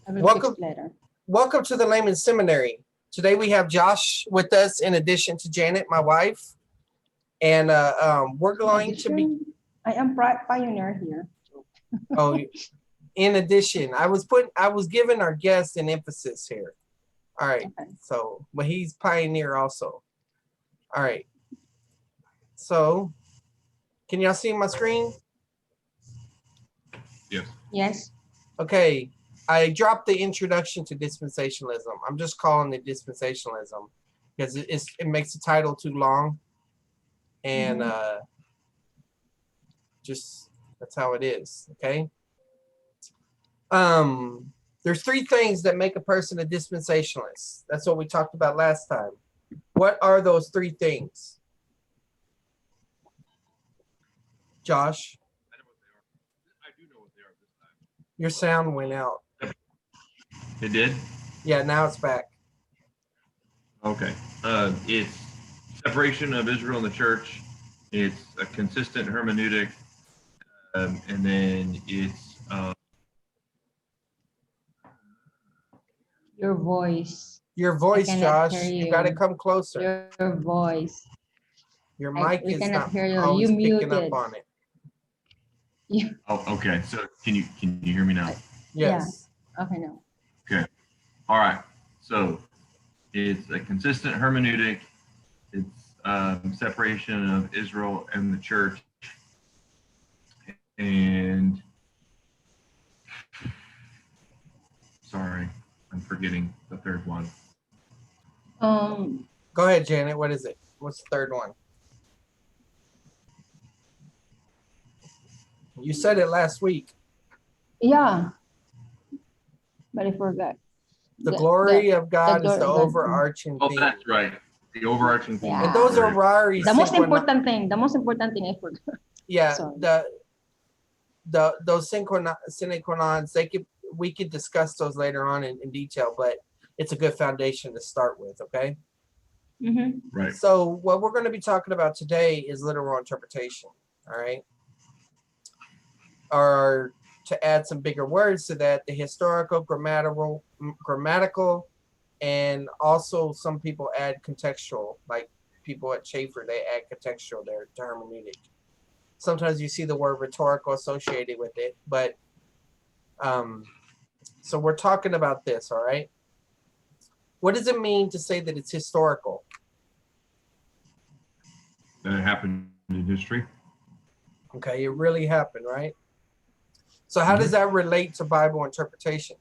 I will Welcome, fix later. welcome to the Layman Seminary. Today we have Josh with us, in addition to Janet, my wife, and we're going to be. I am pioneer here. Oh, in addition, I was giving our guest an emphasis here. All right, Okay. so but he's pioneer also. All right, so can y'all see my screen? Yes. Yes. Okay, I dropped the introduction to dispensationalism. I'm just calling it dispensationalism because it makes the title too long, and just that's how it is. Okay. There's three things that make a person a dispensationalist. That's what we talked about last time. What are those three things, Josh? I do know what they are this time. Your sound went out. It did? Yeah, now it's back. Okay. It's separation of Israel and the church. It's a consistent hermeneutic. And then it's Your voice. Your voice, cannot Josh. hear You got to you. come closer. Your voice. Your mic we is cannot not hear you. always You picking muted. up on it. Yeah. oh, okay. So can you hear me now? Yes. Yeah. Okay, no. Okay. All right. So it's a consistent hermeneutic. It's separation of Israel and the church. And sorry, I'm forgetting the third one. Go ahead, Janet. What is it? What's the third one? You said it last week. Yeah. But I forgot. The glory of God is the glory of God. overarching Oh, theme. that's right. The overarching theme. Yeah. And those are Rari's. The most important thing. The most important thing I forgot. Yeah. Sorry. Those sine qua nons, we could discuss those later on in detail, but it's a good foundation to start with. Okay. Mm-hmm. Right. So what we're going to be talking about today is literal interpretation. All right. Or to add some bigger words to that, the historical, grammatical, and also some people add contextual, like people at Schaeffer, they add contextual there to hermeneutic. Sometimes you see the word rhetorical associated with it, but so we're talking about this, all right? What does it mean to say that it's historical? That it happened in history. Okay, it really happened, right? So how does that relate to Bible interpretation?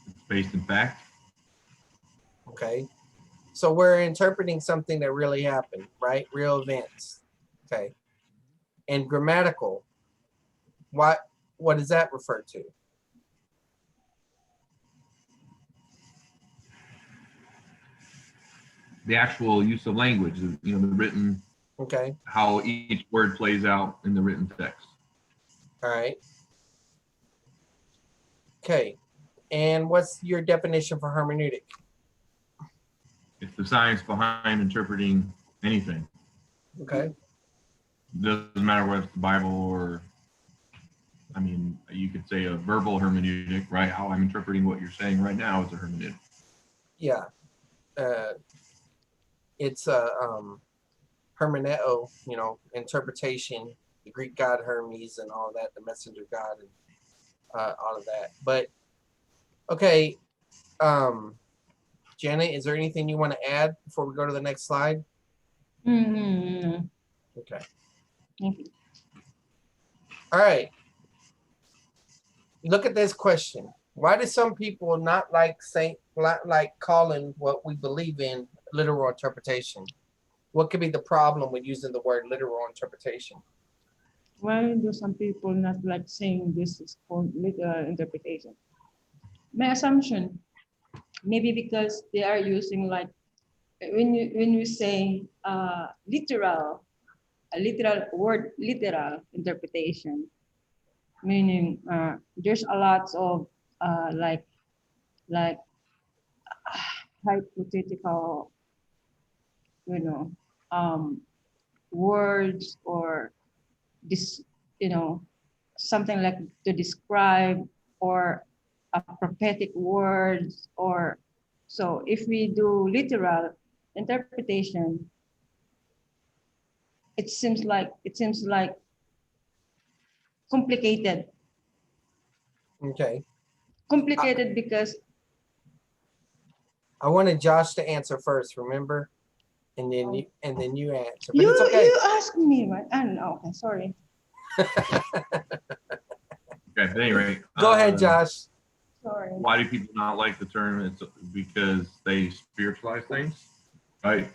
It's based in fact. Okay. So we're interpreting something that really happened, right? Real events. Okay. And grammatical, what does that refer to? The actual use of language, the written, Okay. how each word plays out in the written text. All right. Okay. And what's your definition for hermeneutic? It's the science behind interpreting anything. Okay. It doesn't matter whether it's the Bible or, I mean, you could say a verbal hermeneutic, right? How I'm interpreting what you're saying right now is a hermeneutic. Yeah. It's hermeneo, interpretation, the Greek god Hermes and all that, the messenger god and all of that. But okay, Janet, is there anything you want to add before we go to the next slide? Mm-hmm. Okay. Thank you. All right. Look at this question. Why do some people not like calling what we believe in literal interpretation? What could be the problem with using the word literal interpretation? Why do some people not like saying this is called literal interpretation? My assumption, maybe because they are using like when you say literal, a literal word, literal interpretation, meaning there's a lot of like hypothetical, words or this, something like to describe or a prophetic words or so if we do literal interpretation, it seems like complicated. Okay. Complicated because I wanted Josh to answer first, remember? And then you answer. But you it's okay. you asked me, right? I don't know. Okay, sorry. Okay, at any rate. Go ahead, Josh. Sorry. Why do people not like the term? It's because they spiritualize things, right?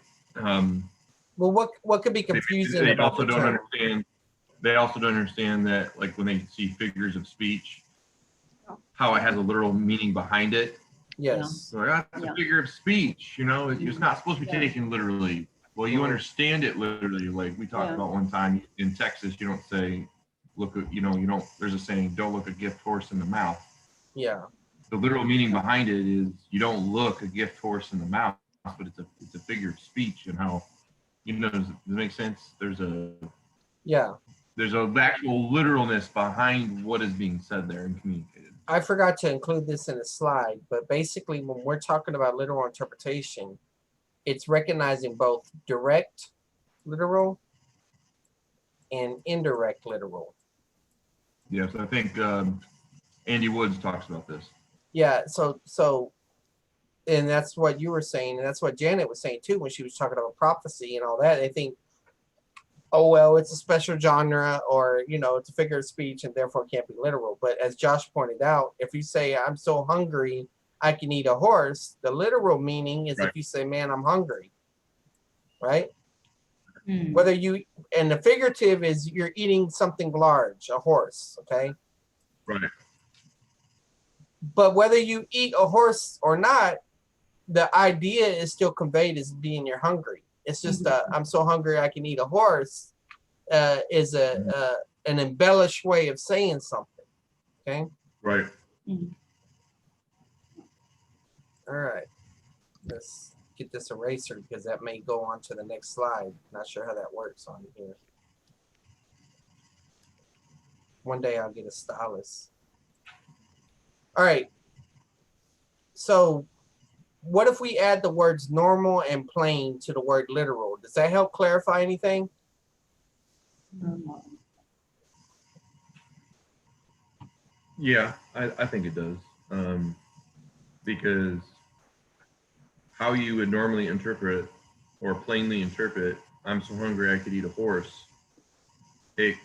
Well, what could be confusing They about also the don't term? understand. They also don't understand that, like when they see figures of speech, how it has a literal meaning behind it. Yes. So like, that's Yeah. a figure of speech. You know, it's not supposed to be Yeah. taken literally. Well, you Mhm. understand it literally. Like we talked Yeah. about one time in Texas, you don't say, look at, you don't, there's a saying, don't look a gift horse in the mouth. Yeah. The literal meaning behind it is you don't look a gift horse in the mouth, but it's a figure of speech and how, does it make sense? There's a actual literalness behind what is being said there and communicated. I forgot to include this in the slide, but basically when we're talking about literal interpretation, it's recognizing both direct literal and indirect literal. Yes, I think Andy Woods talks about this. Yeah, so and that's what you were saying, and that's what Janet was saying too when she was talking about prophecy and all that. I think, oh well, it's a special genre, or it's a figure of speech and therefore it can't be literal. But as Josh pointed out, if you say I'm so hungry I can eat a horse, the literal meaning is Right. if you say, man, I'm hungry, right? Hmm. Whether you, and the figurative is you're eating something large, a horse, okay? Right. But whether you eat a horse or not, the idea is still conveyed as being you're hungry. It's just I'm so hungry I can eat a horse is an embellished way of saying something. Okay. Right. Mhm. All right. Let's get this eraser because that may go on to the next slide. Not sure how that works on here. One day I'll get a stylus. All right. So what if we add the words normal and plain to the word literal? Does that help clarify anything? Normal. Yeah, I think it does. Because how you would normally interpret or plainly interpret, I'm so hungry I could eat a horse, it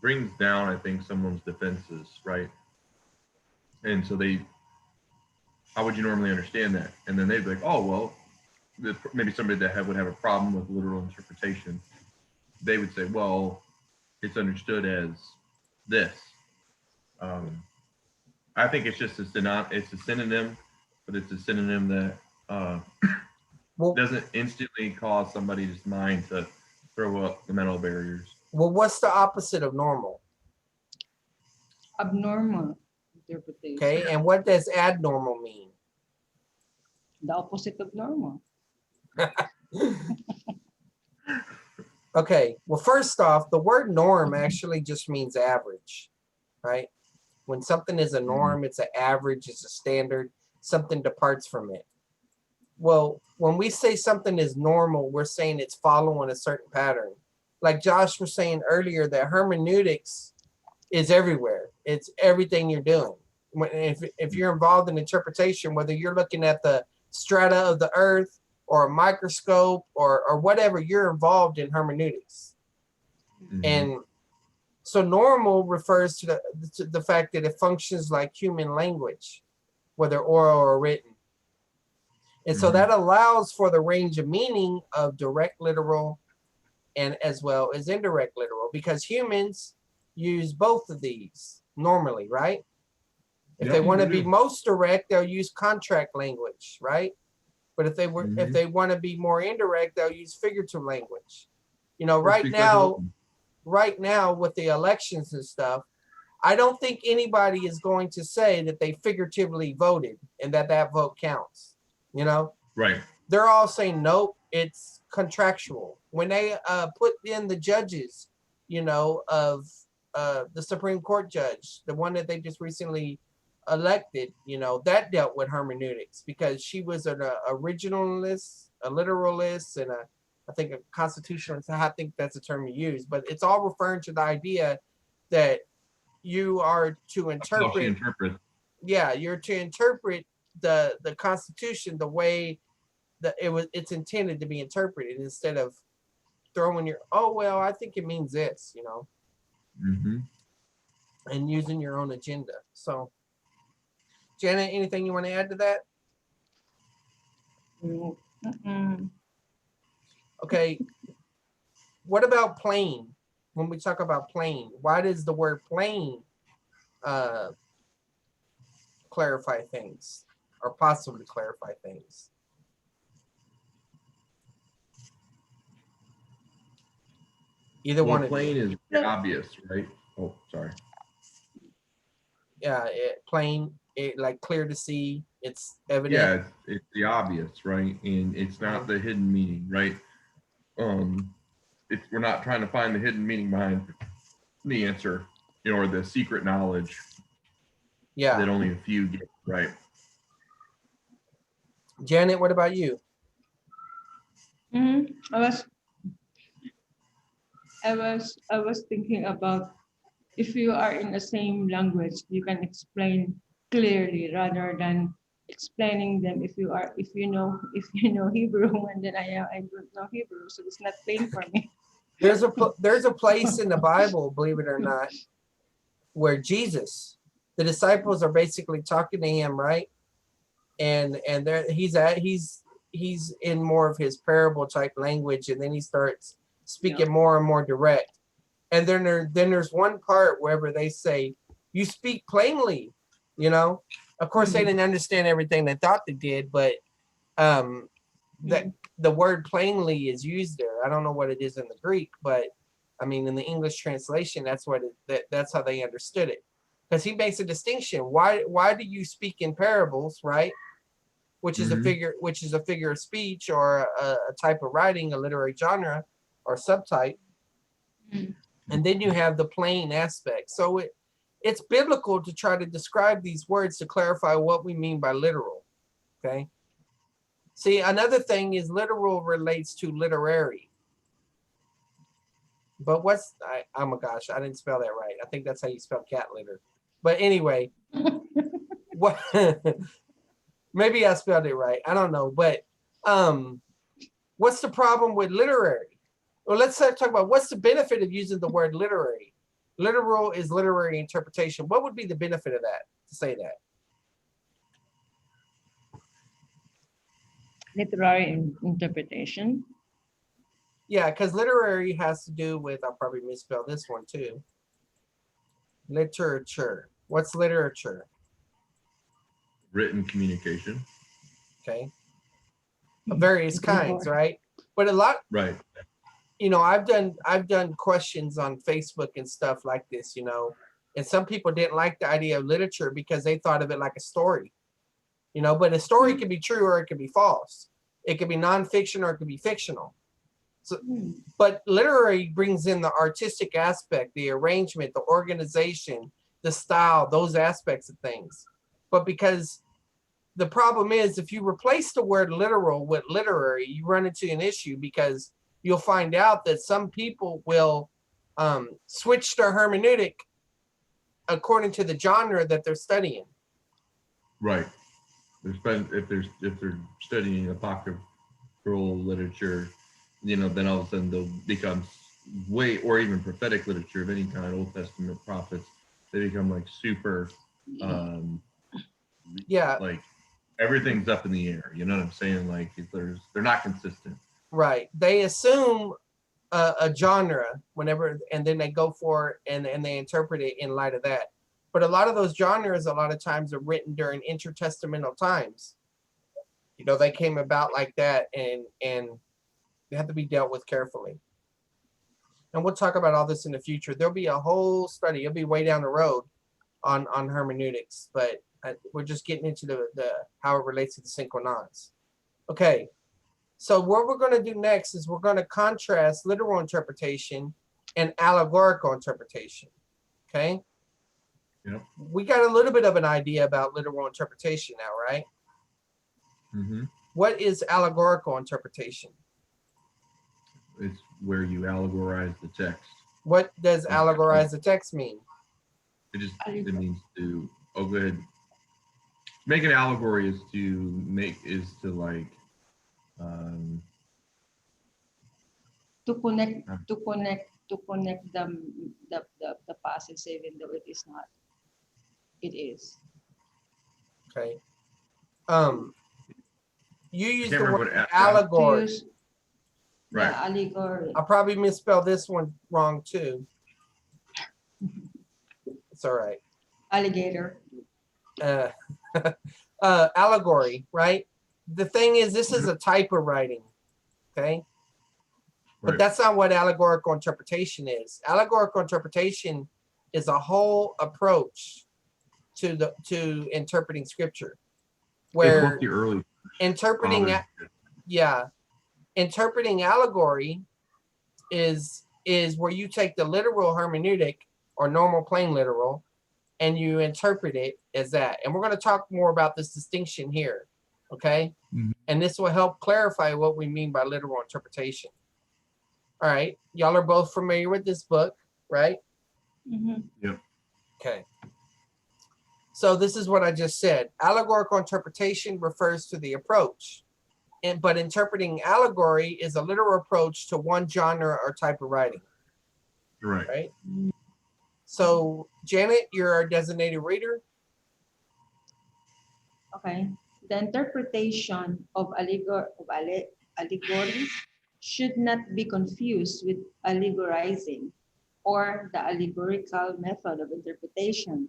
brings down, I think, someone's defenses, right? And so how would you normally understand that? And then they'd be like, oh, well, maybe somebody that would have a problem with literal interpretation, they would say, well, it's understood as this. I think it's just it's a synonym, but it's a synonym that doesn't instantly cause somebody's mind to throw up the mental barriers. Well, what's the opposite of normal? Abnormal interpretation. Okay, and what does abnormal mean? The opposite of normal. Okay, well, first off, the word norm actually just means average, right? When something is a norm, it's an average, it's a standard, something departs from it. Well, when we say something is normal, we're saying it's following a certain pattern. Like Josh was saying earlier, that hermeneutics is everywhere. It's everything you're doing. If you're involved in interpretation, whether you're looking at the strata of the earth or a microscope or whatever, you're involved in hermeneutics. Mm-hmm. And so normal refers to the fact that it functions like human language, whether oral or written. And so that allows for the range of meaning of direct literal and as well as indirect literal, because humans use both of these normally, right? If they want to be most direct, they'll use contract language, right? But if they want to be more indirect, they'll use figurative language. Right now with the elections and stuff, I don't think anybody is going to say that they figuratively voted and that vote counts. Right. They're all saying, nope, it's contractual. When they put in the judges, of the Supreme Court judge, the one that they just recently elected, that dealt with hermeneutics because she was an originalist, a literalist, and I think a constitutionalist. I think that's the term you use, but it's all referring to the idea that you are to How she interpret. interprets. Yeah, you're to interpret the Constitution the way that it's intended to be interpreted instead of throwing your I think it means this, Mm-hmm. and using your own agenda. So, Janet, anything you want to add to that? Mm-mm. Okay. What about plain? When we talk about plain, why does the word plain clarify things or possibly clarify things? Either Well, one of plain you. is the obvious, right? Oh, sorry. Yeah, plain, like clear to see. It's evident. Yeah, it's the obvious, right? And it's not the hidden meaning, right? We're not trying to find the hidden meaning behind the answer, or the secret knowledge that only a few get, right? Janet, what about you? Mhm. I was thinking about if you are in the same language, you can explain clearly rather than explaining them if you know Hebrew and then I don't know Hebrew, so it's not plain for me. There's a place in the Bible, believe it or not, where Jesus, the disciples are basically talking to him, right? And there he's in more of his parable type language, and then he starts speaking more and more direct. And then there's one part wherever they say, "You speak plainly," Of course, they didn't understand everything they thought they did, but that the word plainly is used there. I don't know what it is in the Greek, but I mean in the English translation, that's that's how they understood it. Because he makes a distinction. Why do you speak in parables, right? Which is a figure of speech or a type of writing, a literary genre or subtype. And then you have the plain aspect. So it's biblical to try to describe these words to clarify what we mean by literal. Okay. See, another thing is literal relates to literary. But oh my gosh, I didn't spell that right. I think that's how you spell cat litter. But anyway, what maybe I spelled it right. I don't know. But what's the problem with literary? Well, let's talk about what's the benefit of using the word literary. Literal is literary interpretation. What would be the benefit of that, to say that? Literary interpretation. Yeah, because literary has to do with, I'll probably misspell this one too. Literature. What's literature? Written communication. Okay. Of various kinds, right? But a lot, right? I've done questions on Facebook and stuff like this, and some people didn't like the idea of literature because they thought of it like a story, but a story can be true or it can be false. It could be nonfiction or it could be fictional. So, but literary brings in the artistic aspect, the arrangement, the organization, the style, those aspects of things. But because the problem is, if you replace the word literal with literary, you run into an issue because you'll find out that some people will switch their hermeneutic according to the genre that they're studying. Right. If they're studying apocryphal literature, then all of a sudden they'll become or even prophetic literature of any kind, Old Testament prophets, they become like super, like everything's up in the air. You know what I'm saying? Like they're not consistent. Right. They assume a genre whenever, and then they go for it and they interpret it in light of that. But a lot of those genres, a lot of times, are written during intertestamental times. They came about like that, and they have to be dealt with carefully. And we'll talk about all this in the future. There'll be a whole study. It'll be way down the road on hermeneutics, but we're just getting into the how it relates to the synchronons. Okay. So what we're going to do next is we're going to contrast literal interpretation and allegorical interpretation. Okay. Yep. We got a little bit of an idea about literal interpretation now, right? Mm-hmm. What is allegorical interpretation? It's where you allegorize the text. What does Okay. allegorize the text mean? It means to, oh, go ahead. Make an allegory is to like To connect the passage, even though it is not. It is. Okay. You use can't the remember word what allegory. right. Yeah, allegory. I probably misspelled this one wrong too. It's all right. Alligator. Allegory, right? The thing is, this is a type of writing, okay? But Right. that's not what allegorical interpretation is. Allegorical interpretation is a whole approach to interpreting scripture, It's where both the early interpreting, fathers. interpreting allegory is where you take the literal hermeneutic or normal plain literal and you interpret it as that. And we're going to talk more about this distinction here, okay? Mhm. And this will help clarify what we mean by literal interpretation. All right, y'all are both familiar with this book, right? Mm-hmm. Yep. Okay. So this is what I just said. Allegorical interpretation refers to the approach. But interpreting allegory is a literal approach to one genre or type of writing. Right. Right? So, Janet, you're our designated reader. Okay. The interpretation of allegory should not be confused with allegorizing or the allegorical method of interpretation.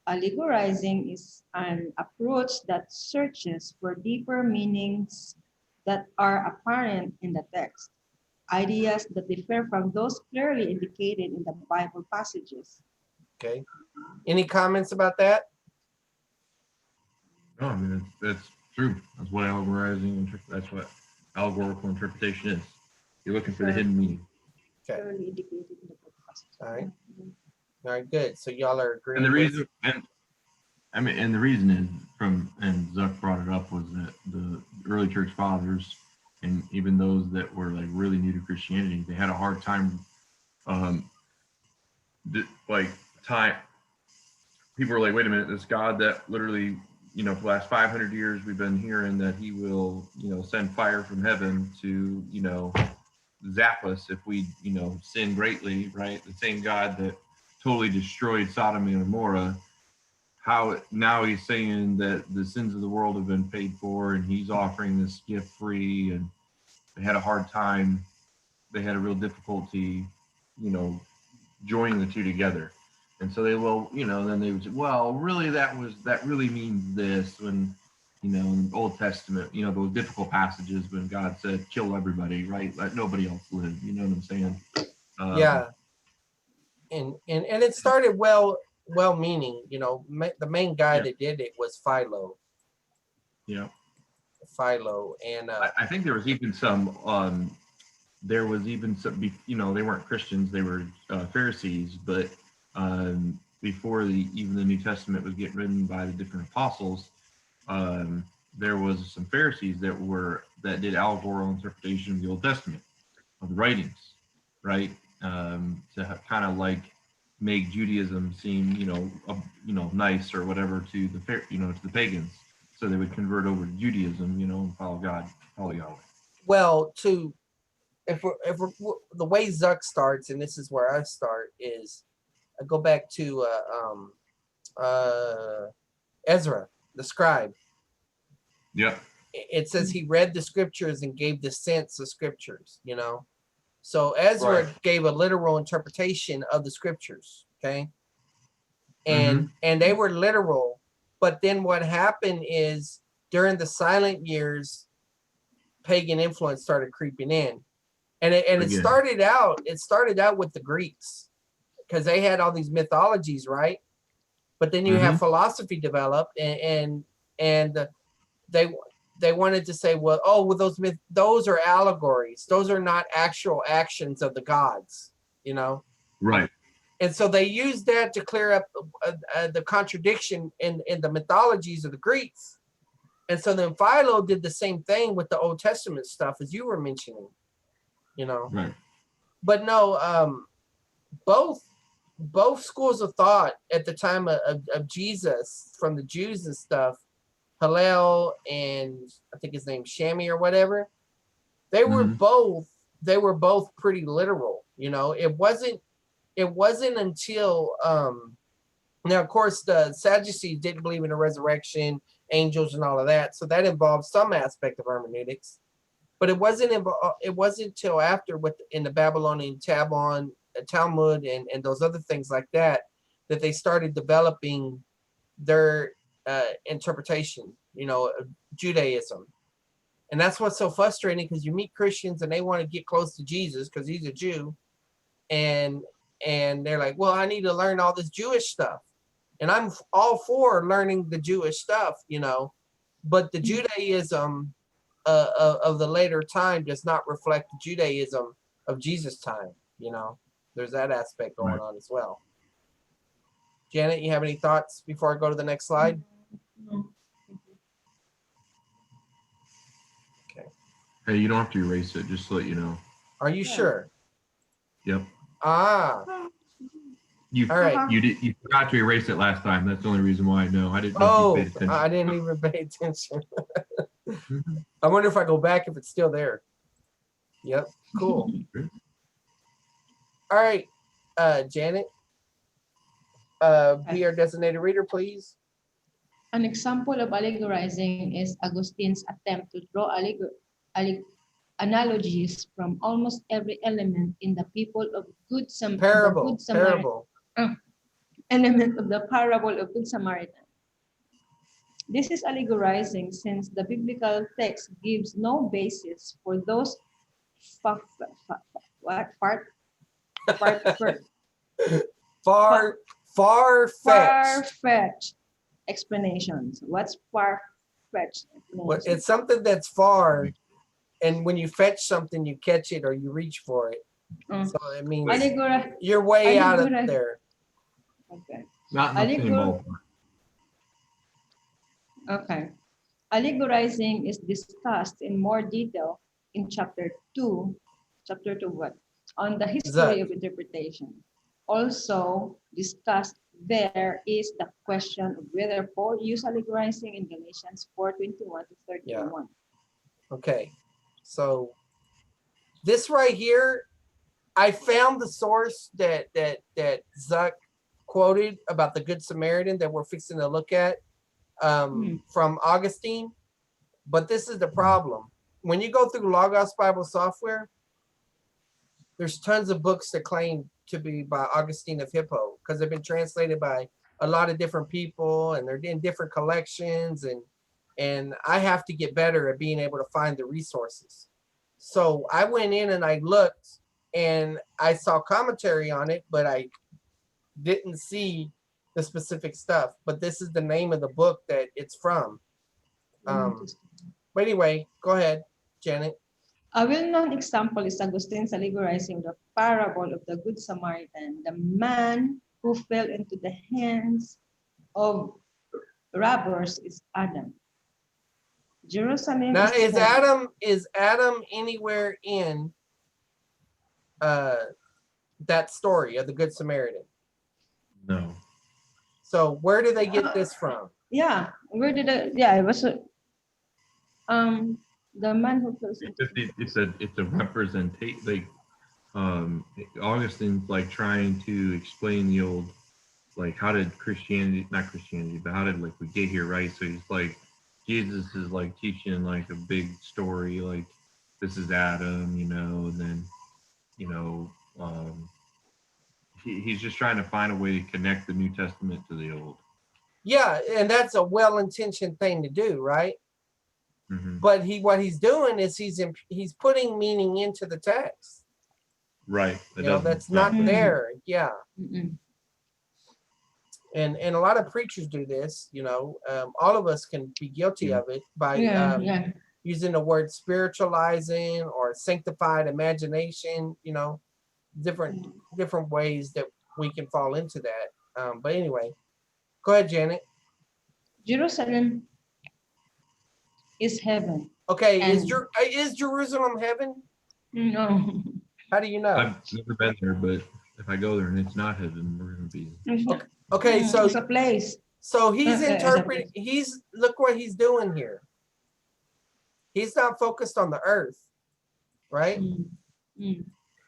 Allegorizing is an approach that searches for deeper meanings that are apparent in the text, ideas that differ from those clearly indicated in the Bible passages. Okay. Any comments about that? No, I mean that's true. That's what that's what allegorical interpretation is. You're looking for the hidden meaning. Okay. Clearly indicated in the Bible passages. All right. All right, good. So y'all are agreeing. And the with- reason, and the reason is and Zuck brought it up, was that the early church fathers, and even those that were like really new to Christianity, they had a hard time, people were like, wait a minute, this God that literally, for the last 500 years we've been hearing that he will, send fire from heaven to, zap us if we, sin greatly, right? The same God that totally destroyed Sodom and Gomorrah, now he's saying that the sins of the world have been paid for and he's offering this gift free, and they had a hard time. They had a real difficulty, joining the two together. And so then they would say, well, really that really means this, when, in the Old Testament, those difficult passages when God said, kill everybody, right? Let nobody else live. You know what I'm saying? Yeah. And it started well-meaning, the main guy that did it was Philo. Yeah. Philo. And I think there was even some, they weren't Christians, they were Pharisees, but before even the New Testament was getting written by the different apostles, there was some Pharisees that did allegorical interpretation of the Old Testament, of the writings, right? To kind of like make Judaism seem, nice or whatever to the pagans. So they would convert over to Judaism, and follow God, follow Yahweh. well, if we're the way Zuck starts, and this is where I start, is I go back to Ezra, the scribe. Yeah. It says he read the scriptures and gave the sense of scriptures, So Ezra Right. gave a literal interpretation of the scriptures, okay? And they were literal, but then what happened is during the silent years, pagan influence started creeping in. And it started out with the Greeks, because they had all these mythologies, right? But then you have philosophy developed, and they wanted to say, well, those are allegories. Those are not actual actions of the gods, Right. And so they used that to clear up the contradiction in the mythologies of the Greeks. And so then Philo did the same thing with the Old Testament stuff, as you were mentioning, you know. Right. But no, both schools of thought at the time of Jesus, from the Jews and stuff, Hillel and I think his name's Shammai or whatever, they were both pretty literal. You know, it wasn't until now, of course, the Sadducees didn't believe in the resurrection, angels, and all of that, so that involved some aspect of hermeneutics. But it wasn't till after in the Babylonian Talmud and those other things like that they started developing their interpretation, you know, of Judaism. And that's what's so frustrating, because you meet Christians and they want to get close to Jesus because he's a Jew, and they're like, well, I need to learn all this Jewish stuff. And I'm all for learning the Jewish stuff, you know, but the Judaism of the later time does not reflect the Judaism of Jesus' time, you know. There's that aspect going on as well. Janet, you have any thoughts before I go to the next slide? No. Okay. Hey, you don't have to erase it, just to let you know. Are you sure? Yep. Ah, You all right. you forgot to erase it last time. That's the only reason why I know. I didn't know Oh, if you paid attention. I didn't even pay attention. I wonder if I go back if it's still there. Yep, cool. All right, Janet, be our designated reader, please. An example of allegorizing is Augustine's attempt to draw analogies from almost every element in the people of Parable. Element of the parable of Good Samaritan. This is allegorizing since the biblical text gives no basis for those far-fetched explanations. What's far-fetched Well, it's something that's far, and when you fetch something, you catch it or you reach for it. So it means you're way out of there. Okay. Not in the same ballpark. Okay. Allegorizing is discussed in more detail in chapter 2. Chapter 2 what? On the history of interpretation. Also discussed there is the question of whether Paul used allegorizing in Galatians 4:21 to 31. Yeah. Okay. So this right here, I found the source that Zuck quoted about the Good Samaritan that we're fixing to look at from Augustine. But this is the problem. When you go through Logos Bible software, there's tons of books that claim to be by Augustine of Hippo because they've been translated by a lot of different people and they're in different collections, and I have to get better at being able to find the resources. So I went in and I looked and I saw commentary on it, but I didn't see the specific stuff. But this is the name of the book that it's from. But anyway, go ahead, Janet. A well-known example is Augustine's allegorizing the parable of the Good Samaritan, the man who fell into the hands of robbers is Adam. Jerusalem now is Adam anywhere in that story of the Good Samaritan? No. So where do they get this from? Yeah, where did it? Yeah, it was the man who fell into. It's a representation. Like Augustine's like trying to explain the old, like how did not Christianity, but how did like we get here, right? So he's like, Jesus is like teaching like a big story, like this is Adam, you know, and then, you know, he's just trying to find a way to connect the New Testament to the Old. Yeah, and that's a well-intentioned thing to do, right? Mm-hmm. But what he's doing is he's putting meaning into the text. Right. You know, that's not there. Yeah. Mm-mm. And a lot of preachers do this, you know. All of us can be guilty of it by using the word spiritualizing or sanctified imagination, you know, different ways that we can fall into that. But anyway, go ahead, Janet. Jerusalem is heaven. Okay, And is Jerusalem heaven? no, How do you know? I've never been there, but if I go there and it's not heaven, we're gonna be. it's not. Okay, so It's a place. he's It's a interpreting. place. Look what he's doing here. He's not focused on the earth, right? Mm, mm,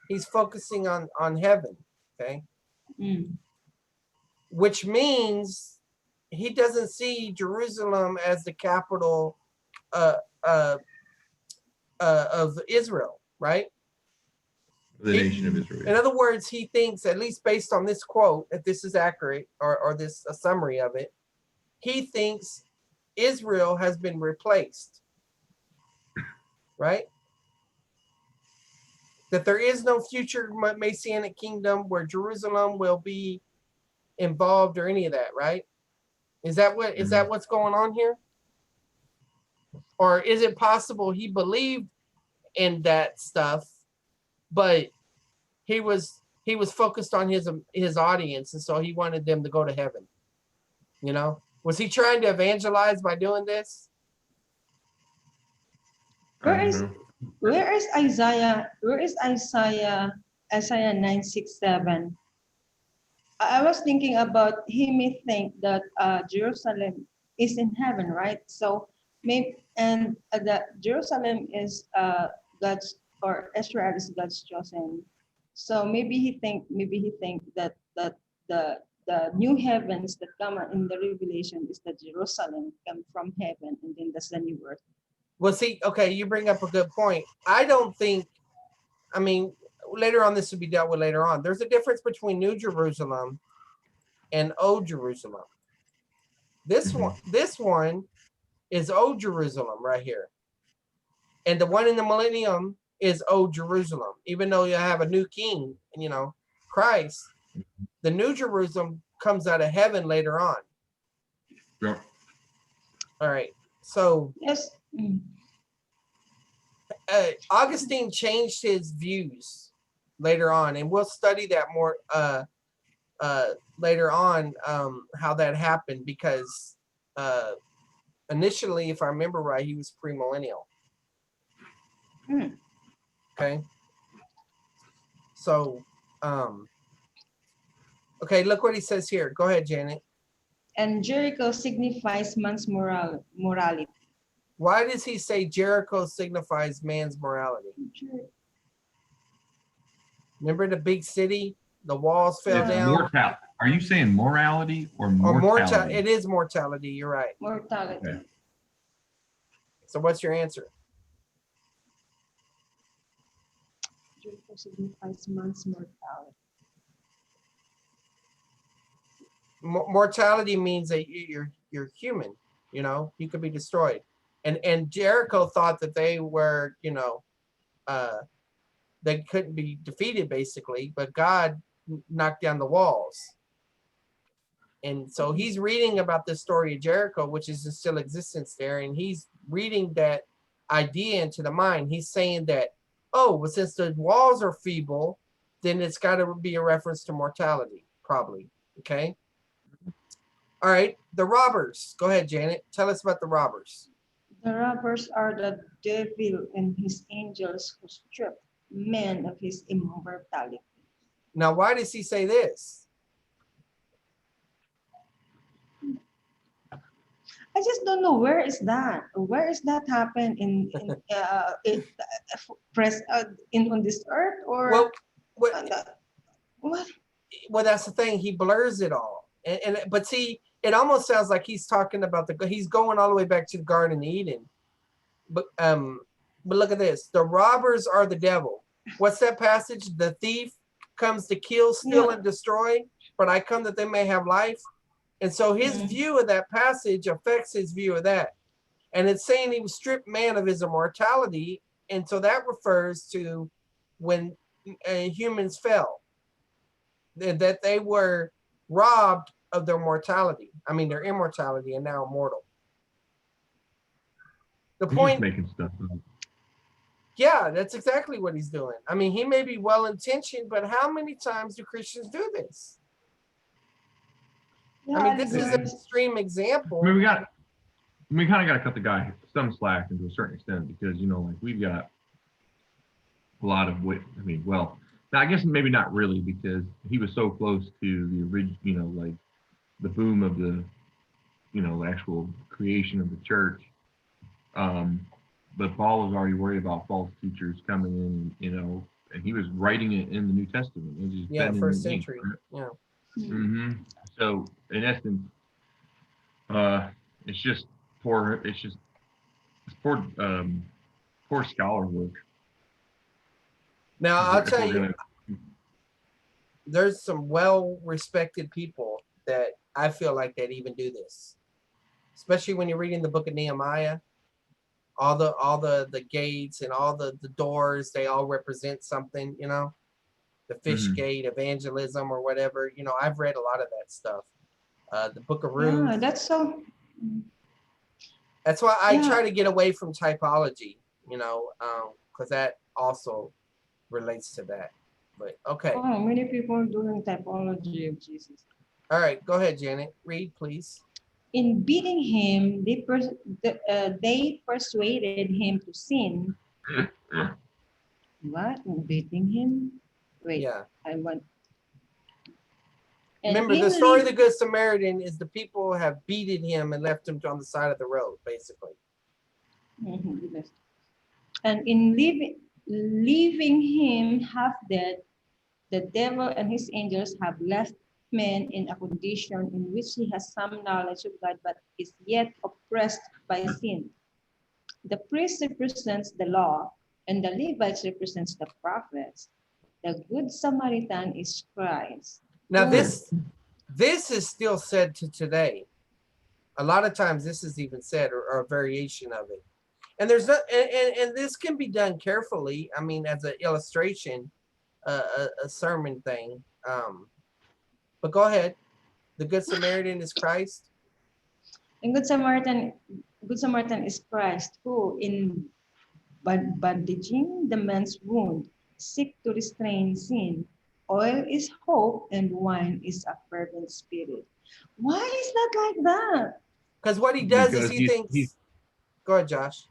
He's focusing on heaven. Okay, mm. which means he doesn't see Jerusalem as the capital uh, uh, of Israel, right? The nation of Israel. In other words, he thinks, at least based on this quote, if this is accurate or this a summary of it, he thinks Israel has been replaced, right? That there is no future Messianic kingdom where Jerusalem will be involved or any of that, right? Is that what's going on here? Or is it possible he believed in that stuff, but he was focused on his audience, and so he wanted them to go to heaven? You know, was he trying to evangelize by doing this? Where is Isaiah? Where is Isaiah? Isaiah 9:6-7. I was thinking about he may think that Jerusalem is in heaven, right? So maybe and that Jerusalem is God's, or Israel is God's chosen. So maybe he think that the new heavens that come in the Revelation is that Jerusalem come from heaven, and then that's the new earth. Well, see, okay, you bring up a good point. I don't think, I mean, later on, this will be dealt with later on. There's a difference between New Jerusalem and Old Jerusalem. This one is Old Jerusalem right here. And the one in the millennium is Old Jerusalem. Even though you have a new king, you know, Christ, the New Jerusalem comes out of heaven later on. Yeah. All right. So Yes. Augustine changed his views later on, and we'll study that more later on, how that happened, because initially, if I remember right, he was premillennial. Okay. So, okay, look what he says here. Go ahead, Janet. And Jericho signifies man's morality. Why does he say Jericho signifies man's morality? Remember the big city? The walls fell It's down. mortality. Are you saying morality or mortality? It is mortality. You're right. Mortality. Okay. So what's your answer? Jericho signifies man's mortality. Mortality means that you're human. You know, you could be destroyed. And Jericho thought that they were, you know, they couldn't be defeated basically, but God knocked down the walls. And so he's reading about the story of Jericho, which is in still existence there, and he's reading that idea into the mind. He's saying that, oh, well, since the walls are feeble, then it's got to be a reference to mortality, probably. Okay. All right. The robbers. Go ahead, Janet. Tell us about the robbers. The robbers are the devil and his angels who strip man of his immortality. Now, why does he say this? I just don't know, where is that? Where is that happen in on this earth, or Well, what? Well, that's the thing. He blurs it all, but see, it almost sounds like he's talking about he's going all the way back to the Garden of Eden. But look at this. The robbers are the devil. What's that passage? The thief comes to kill, steal, and destroy, but I come that they may have life. And so his view of that passage affects his view of that. And it's saying he was stripped man of his immortality. And so that refers to when humans fell, that they were robbed of their mortality. I mean, their immortality, and now immortal. The He's point, just making stuff up. Yeah, that's exactly what he's doing. I mean, he may be well intentioned, but how many times do Christians do this? Yeah, I mean, I this is agree. an extreme example. I mean, we kind of got to cut the guy some slack, and to a certain extent, because like we've got a lot of what I mean. Well, now I guess maybe not really, because he was so close to the original, like the boom of the, the actual creation of the church. But Paul was already worried about false teachers coming in, and he was writing it in the New Testament. It was just Yeah, pen in first the ink, century. right? Yeah. Mm-hmm. So in essence, it's just poor. It's poor scholar work. Now, I'll If tell we're you, gonna, there's some well-respected people that I feel like that even do this, especially when you're reading the book of Nehemiah. All the gates and all the doors, they all represent something, the fish Mhm. gate, evangelism, or whatever. I've read a lot of that stuff. The book of Yeah, Ruth. that's so. That's why I Yeah. try to get away from typology, because that also relates to that. But okay. Oh, many people doing typology of Jesus. All right, go ahead, Janet. Read, please. In beating him, they persuaded him to sin. What? In beating him? Wait, Yeah. I want. And Remember, the in story of leave- the Good Samaritan is the people have beaten him and left him on the side of the road, basically. Goodness. And in leaving him half dead, the devil and his angels have left man in a condition in which he has some knowledge of God, but is yet oppressed by sin. The priest represents the law, and the Levites represents the prophets. The Good Samaritan is Christ. Now, who- this is still said to today. A lot of times, this is even said, or a variation of it. And there's not, and this can be done carefully. I mean, as an illustration, a sermon thing. But go ahead. The Good Samaritan is Christ. And Good Samaritan is Christ, who in bandaging the man's wound, seek to restrain sin. Oil is hope, and wine is a fervent spirit. Why is that like that? Because what he does is because he thinks. Go ahead, Josh.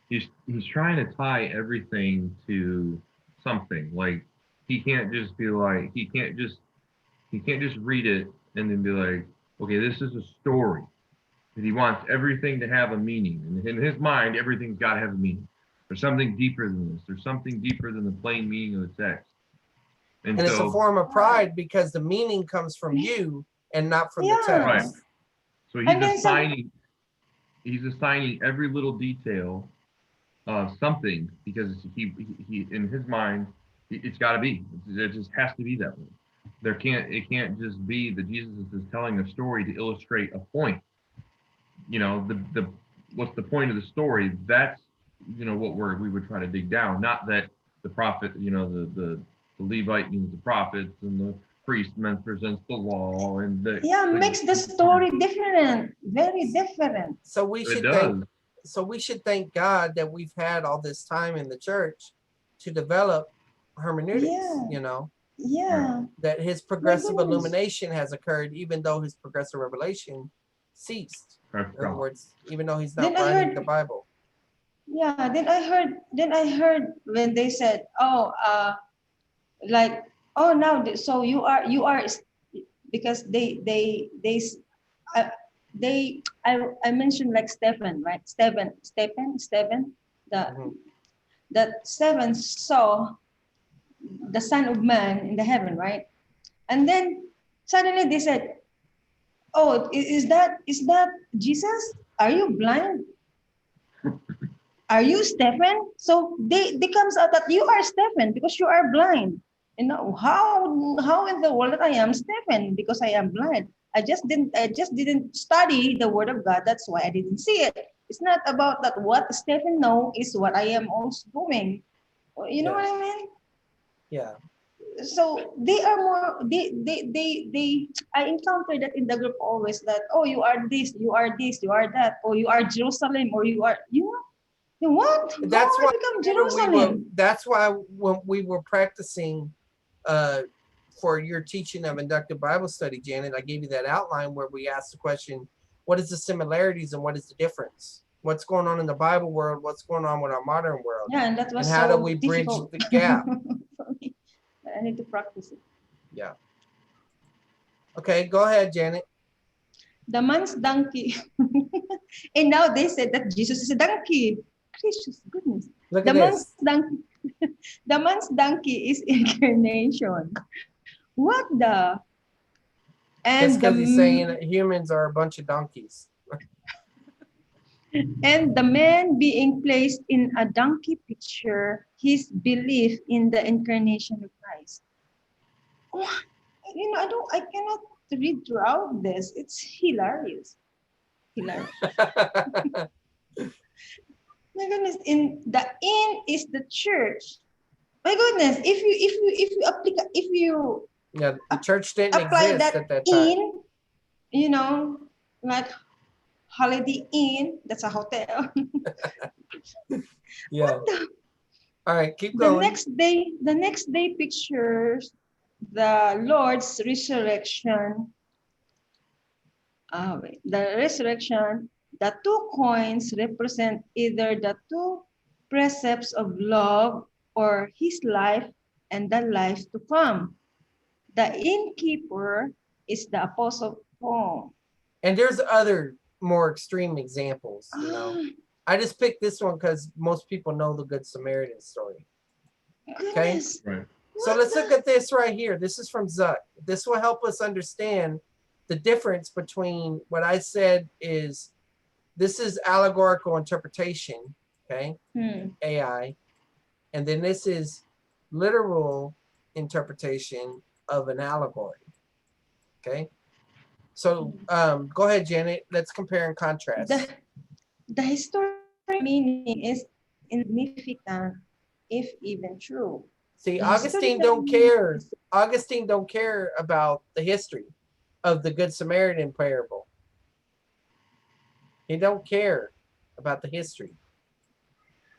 he's trying to tie everything to something. Like he can't just be like he can't just read it and then be like, okay, this is a story. But he wants everything to have a meaning. And in his mind, everything's got to have a meaning. There's something deeper than this. There's something deeper than the plain meaning of the text. And it's a form of pride because the meaning comes from you and not from the Yeah. Right. text. So And then he's assigning every little detail of something because he in his mind it's got to be. It just has to be that way. It can't just be that Jesus is telling a story to illustrate a point. The what's the point of the story? That's what we would try to dig down. Not that the prophet, the Levite means the prophets and the priest represents the law and makes the story different, very different. So we should thank God that we've had all this time in the church to develop hermeneutics. Yeah. That his progressive goodness. illumination has occurred, even though his progressive revelation ceased. In other words, even though he's not Then I writing heard- the Bible. Yeah. Then I heard when they said, so you are because I mentioned like Stephen, right? Stephen, Mhm. that Stephen saw the Son of Man in the heaven, right? And then suddenly they said, "Oh, is that Jesus? Are you blind? Are you Stephen?" So they comes out that you are Stephen because you are blind. How in the world that I am Stephen because I am blind. I just didn't study the word of God. That's why I didn't see it. It's not about that what Stephen know is what I am also doing. You know what I mean? Yeah. So they are more they I encounter that in the group always that, oh, you are this, you are that, or you are Jerusalem, or you are What? That's How why I become we Jerusalem? that's why when we were practicing for your teaching of inductive Bible study, Janet, I gave you that outline where we asked the question, what is the similarities and what is the difference? What's going on in the Bible world? What's going on with our modern world? Yeah, and that And was how do so we bridge difficult the gap? for me. I need to practice it. Yeah. Okay, go ahead, Janet. The man's donkey. And now they said that Jesus is a donkey. Gracious goodness. Look The at man's this. donkey. The man's donkey is incarnation. What the? Just And because he's saying the that humans are a bunch of donkeys. and the man being placed in a donkey picture his belief in the incarnation of Christ. What? I cannot read throughout this. It's hilarious. Hilarious. My goodness, in the inn is the church. My goodness, if you Yeah, the church didn't apply exist that at that time. inn, like Holiday Inn, that's a hotel. Yeah. What the? All right, keep The going. next day pictures the Lord's resurrection. The resurrection, the two coins represent either the two precepts of love or his life and the life to come. The innkeeper is the apostle Paul. And there's other more extreme examples, you know. Ah, I just picked this one because most people know the Good Samaritan story. goodness. Right. So What let's the- look at this right here. This is from Zuck. This will help us understand the difference between what I said is this is allegorical interpretation, okay, AI, and then this is literal interpretation of an allegory, okay. So go ahead, Janet. Let's compare and contrast. The historic meaning is insignificant, if even true. See, The Augustine historical don't meaning care. is- Augustine don't care about the history of the Good Samaritan parable. He don't care about the history.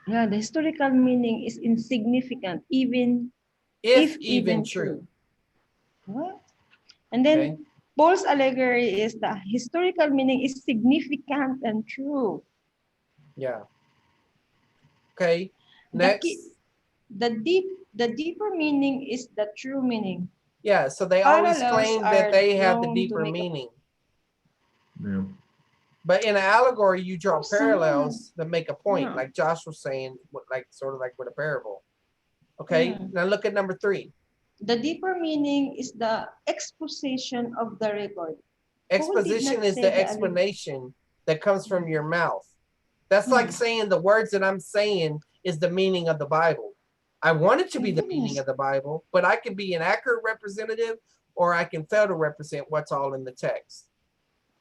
Yeah, the historical meaning is insignificant, If if even true. What? And then Okay. Paul's allegory is the historical meaning is significant and true. Yeah. Okay. The Next. key- the deeper meaning is the true meaning. Yeah. So they always Parallels claim that are they have the known to deeper make a- meaning. Yeah. But in an allegory, you draw Oh, parallels that make a point, Yeah. like Josh was saying, like sort of like with a parable. Okay. Hmm. Now look at number 3. The deeper meaning is the exposition of the record. Exposition not is say the the explanation that comes from your mouth. That's like saying the words that I'm saying is the meaning of the Bible. I want it to be the meaning of the Bible, but I can be an accurate representative or I can fail to represent what's all in the text.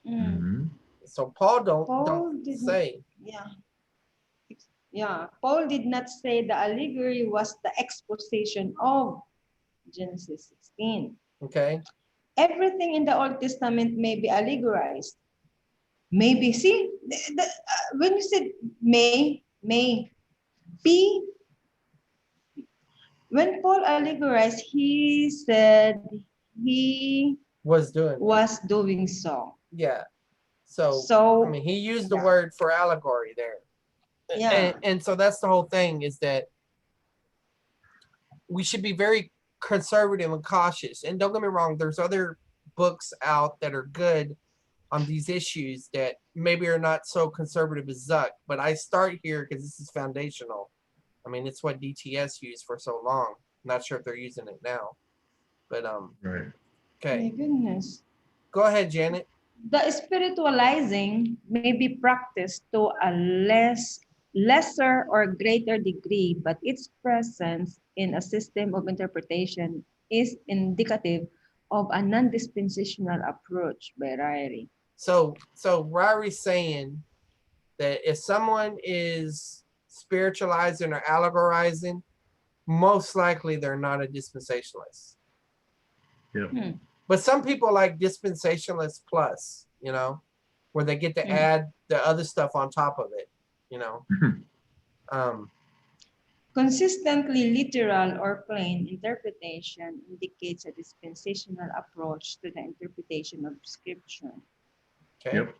Mhm. So Paul Paul don't didn't- say. Yeah, Paul did not say the allegory was the exposition of Genesis 16. Okay. Everything in the Old Testament may be allegorized. Maybe, see, when you said may, be, when Paul allegorized, he said he Was doing. was doing so. Yeah. So So, I mean, he used the yeah. word for allegory there. Yeah. And so that's the whole thing is that we should be very conservative and cautious. And don't get me wrong, there's other books out that are good on these issues that maybe are not so conservative as Zuck. But I start here because this is foundational. I mean, it's what DTS used for so long. I'm not sure if they're using it now. But Right. my okay. goodness. Go ahead, Janet. The spiritualizing may be practiced to a lesser or greater degree, but its presence in a system of interpretation is indicative of a non-dispensational approach by Ryrie. So Rari's saying that if someone is spiritualizing or allegorizing, most likely they're not a dispensationalist. Yep. But some people like dispensationalist plus, where they get to add the other stuff on top of it, Consistently literal or plain interpretation indicates a dispensational approach to the interpretation of scripture. Okay. Yep.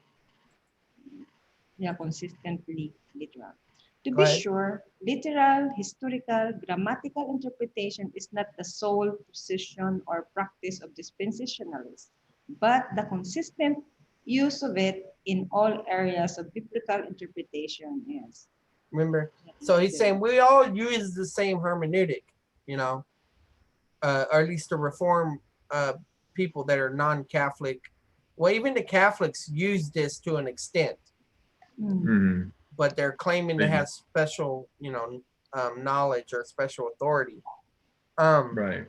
Yeah, consistently literal. To Go be ahead. sure, literal, historical, grammatical interpretation is not the sole position or practice of dispensationalists, but the consistent use of it in all areas of biblical interpretation is. Remember? So he's saying we all use the same hermeneutic, you know, or at least the Reform people that are non-Catholic. Well, even the Catholics use this to an extent, Hmm. but they're claiming to Maybe. have special, you know, knowledge or special authority. Right.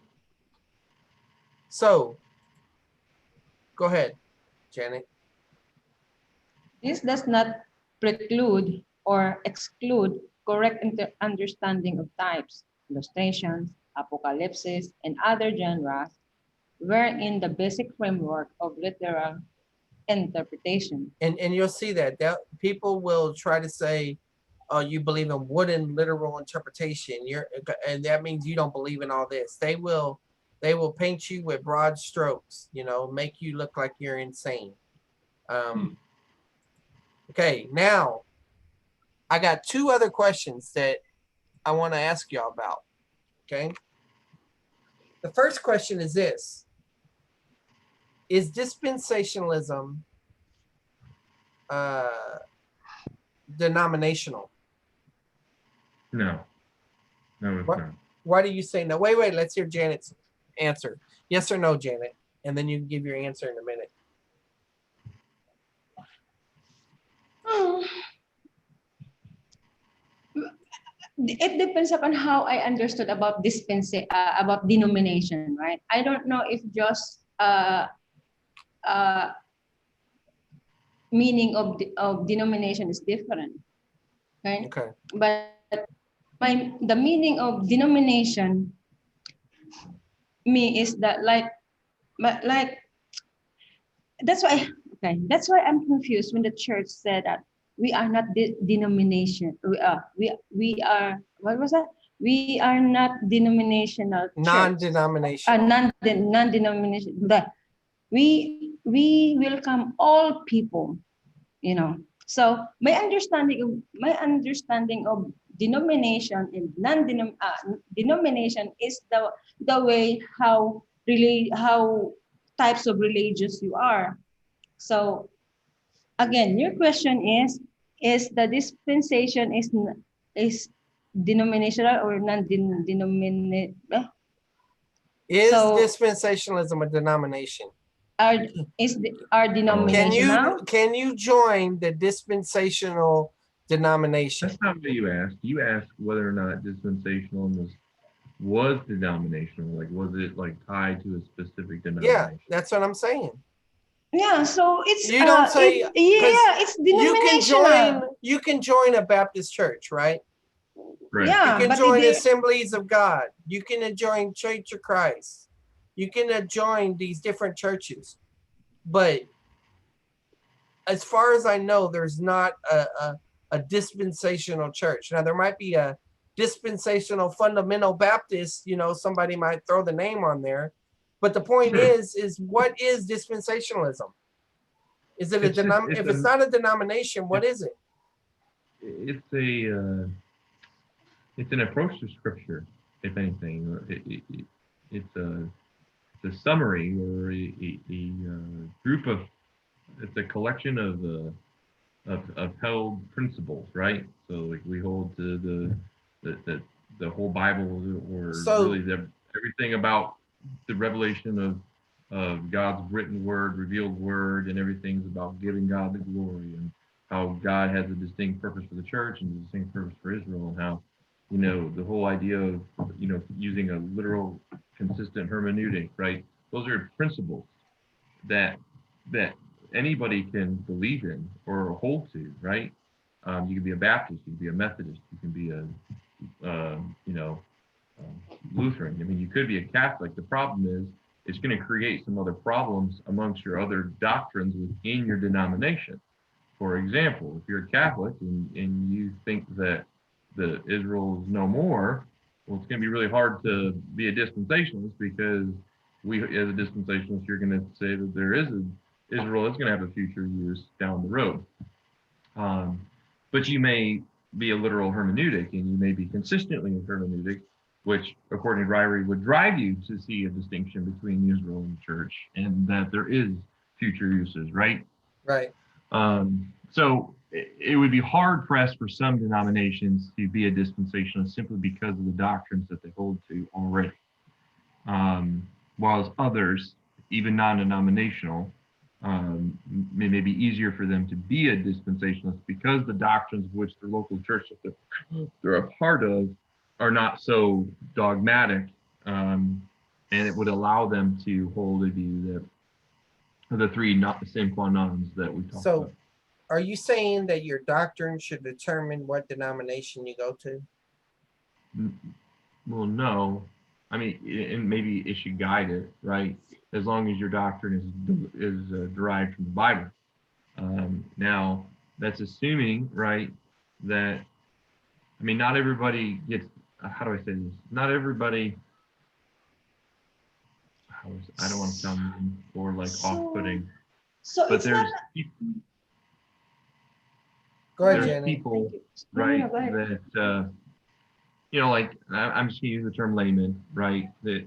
So, go ahead, Janet. This does not preclude or exclude correct understanding of types, illustrations, apocalypses, and other genres wherein the basic framework of literal interpretation. And you'll see that people will try to say, "Oh, you believe in wooden literal interpretation. And that means you don't believe in all this." They will paint you with broad strokes, you know, make you look like you're insane. Okay, now I got two other questions that I want to ask y'all about. Okay, the first question is this: is dispensationalism denominational? No. No, it's What? not. Why do you say no? Wait. Let's hear Janet's answer. Yes or no, Janet, and then you can give your answer in a minute. It depends upon how I understood about about denomination, right? I don't know if just uh, meaning of denomination is different, right? Okay. But the meaning of denomination me is that like that's why that's why I'm confused when the church said that we are not denomination we are what was that, we are not denominational church, Non-denominational. non-denomination that we welcome all people, you know. So my understanding of denomination and denomination is the way how really how types of religious you are. So again, your question is the dispensation is denominational or non-denominational? Is So dispensationalism a denomination? are are Oh, denominational? Can you join the dispensational denomination? that's not what you asked. You asked whether or not dispensationalism was denominational. Like, was it like tied to a specific Yeah, denomination? that's what I'm saying. Yeah, so it's You don't say because it's denominational. you can join a Baptist church, right? Right. You Yeah, can but join they Assemblies of God. You can join Church of Christ. You can join these different churches. But as far as I know, there's not a dispensational church. Now, there might be a dispensational fundamental Baptist, you know, somebody might throw the name on there. But the point Sure. is what is dispensationalism? Is it It's just if it's not a denomination, what is it? it's a it's an approach to scripture, if anything. It's a summary or a group of, it's a collection of held principles, right? So like we hold to the whole Bible, or So really everything about the revelation of God's written word, revealed word, and everything's about giving God the glory, and how God has a distinct purpose for the church and a distinct purpose for Israel, and how, you know, the whole idea of, you know, using a literal, consistent hermeneutic, right? Those are principles that anybody can believe in or hold to, right? You can be a Baptist, you can be a Methodist, you can be you know, Lutheran. I mean, you could be a Catholic. The problem is it's going to create some other problems amongst your other doctrines within your denomination. For example, if you're a Catholic and you think that that Israel is no more, well, it's going to be really hard to be a dispensationalist because we, as a dispensationalist, you're going to say that Israel is going to have a future use down the road. But you may be a literal hermeneutic, and you may be consistently a hermeneutic, which, according to Ryrie, would drive you to see a distinction between Israel and the church, and that there is future uses, right? Right. So it would be hard pressed for some denominations to be a dispensationalist simply because of the doctrines that they hold to already. Whilst others, even non-denominational, may be easier for them to be a dispensationalist because the doctrines of which their local church that they're a part of are not so dogmatic, and it would allow them to hold a view that the three not sine qua nons that we talked about. Are you saying that your doctrine should determine what denomination you go to? Well, no. I mean, and maybe it should guide it, right? As long as your doctrine is derived from the Bible. Now, that's assuming, right, that, I mean, not everybody gets, how do I say this? Not everybody, I don't want to sound mean or like off-putting, So but it's there's not. Go ahead, there's Jenny. people, No, right, go ahead. that, you know, like, I'm just gonna use the term layman, right, that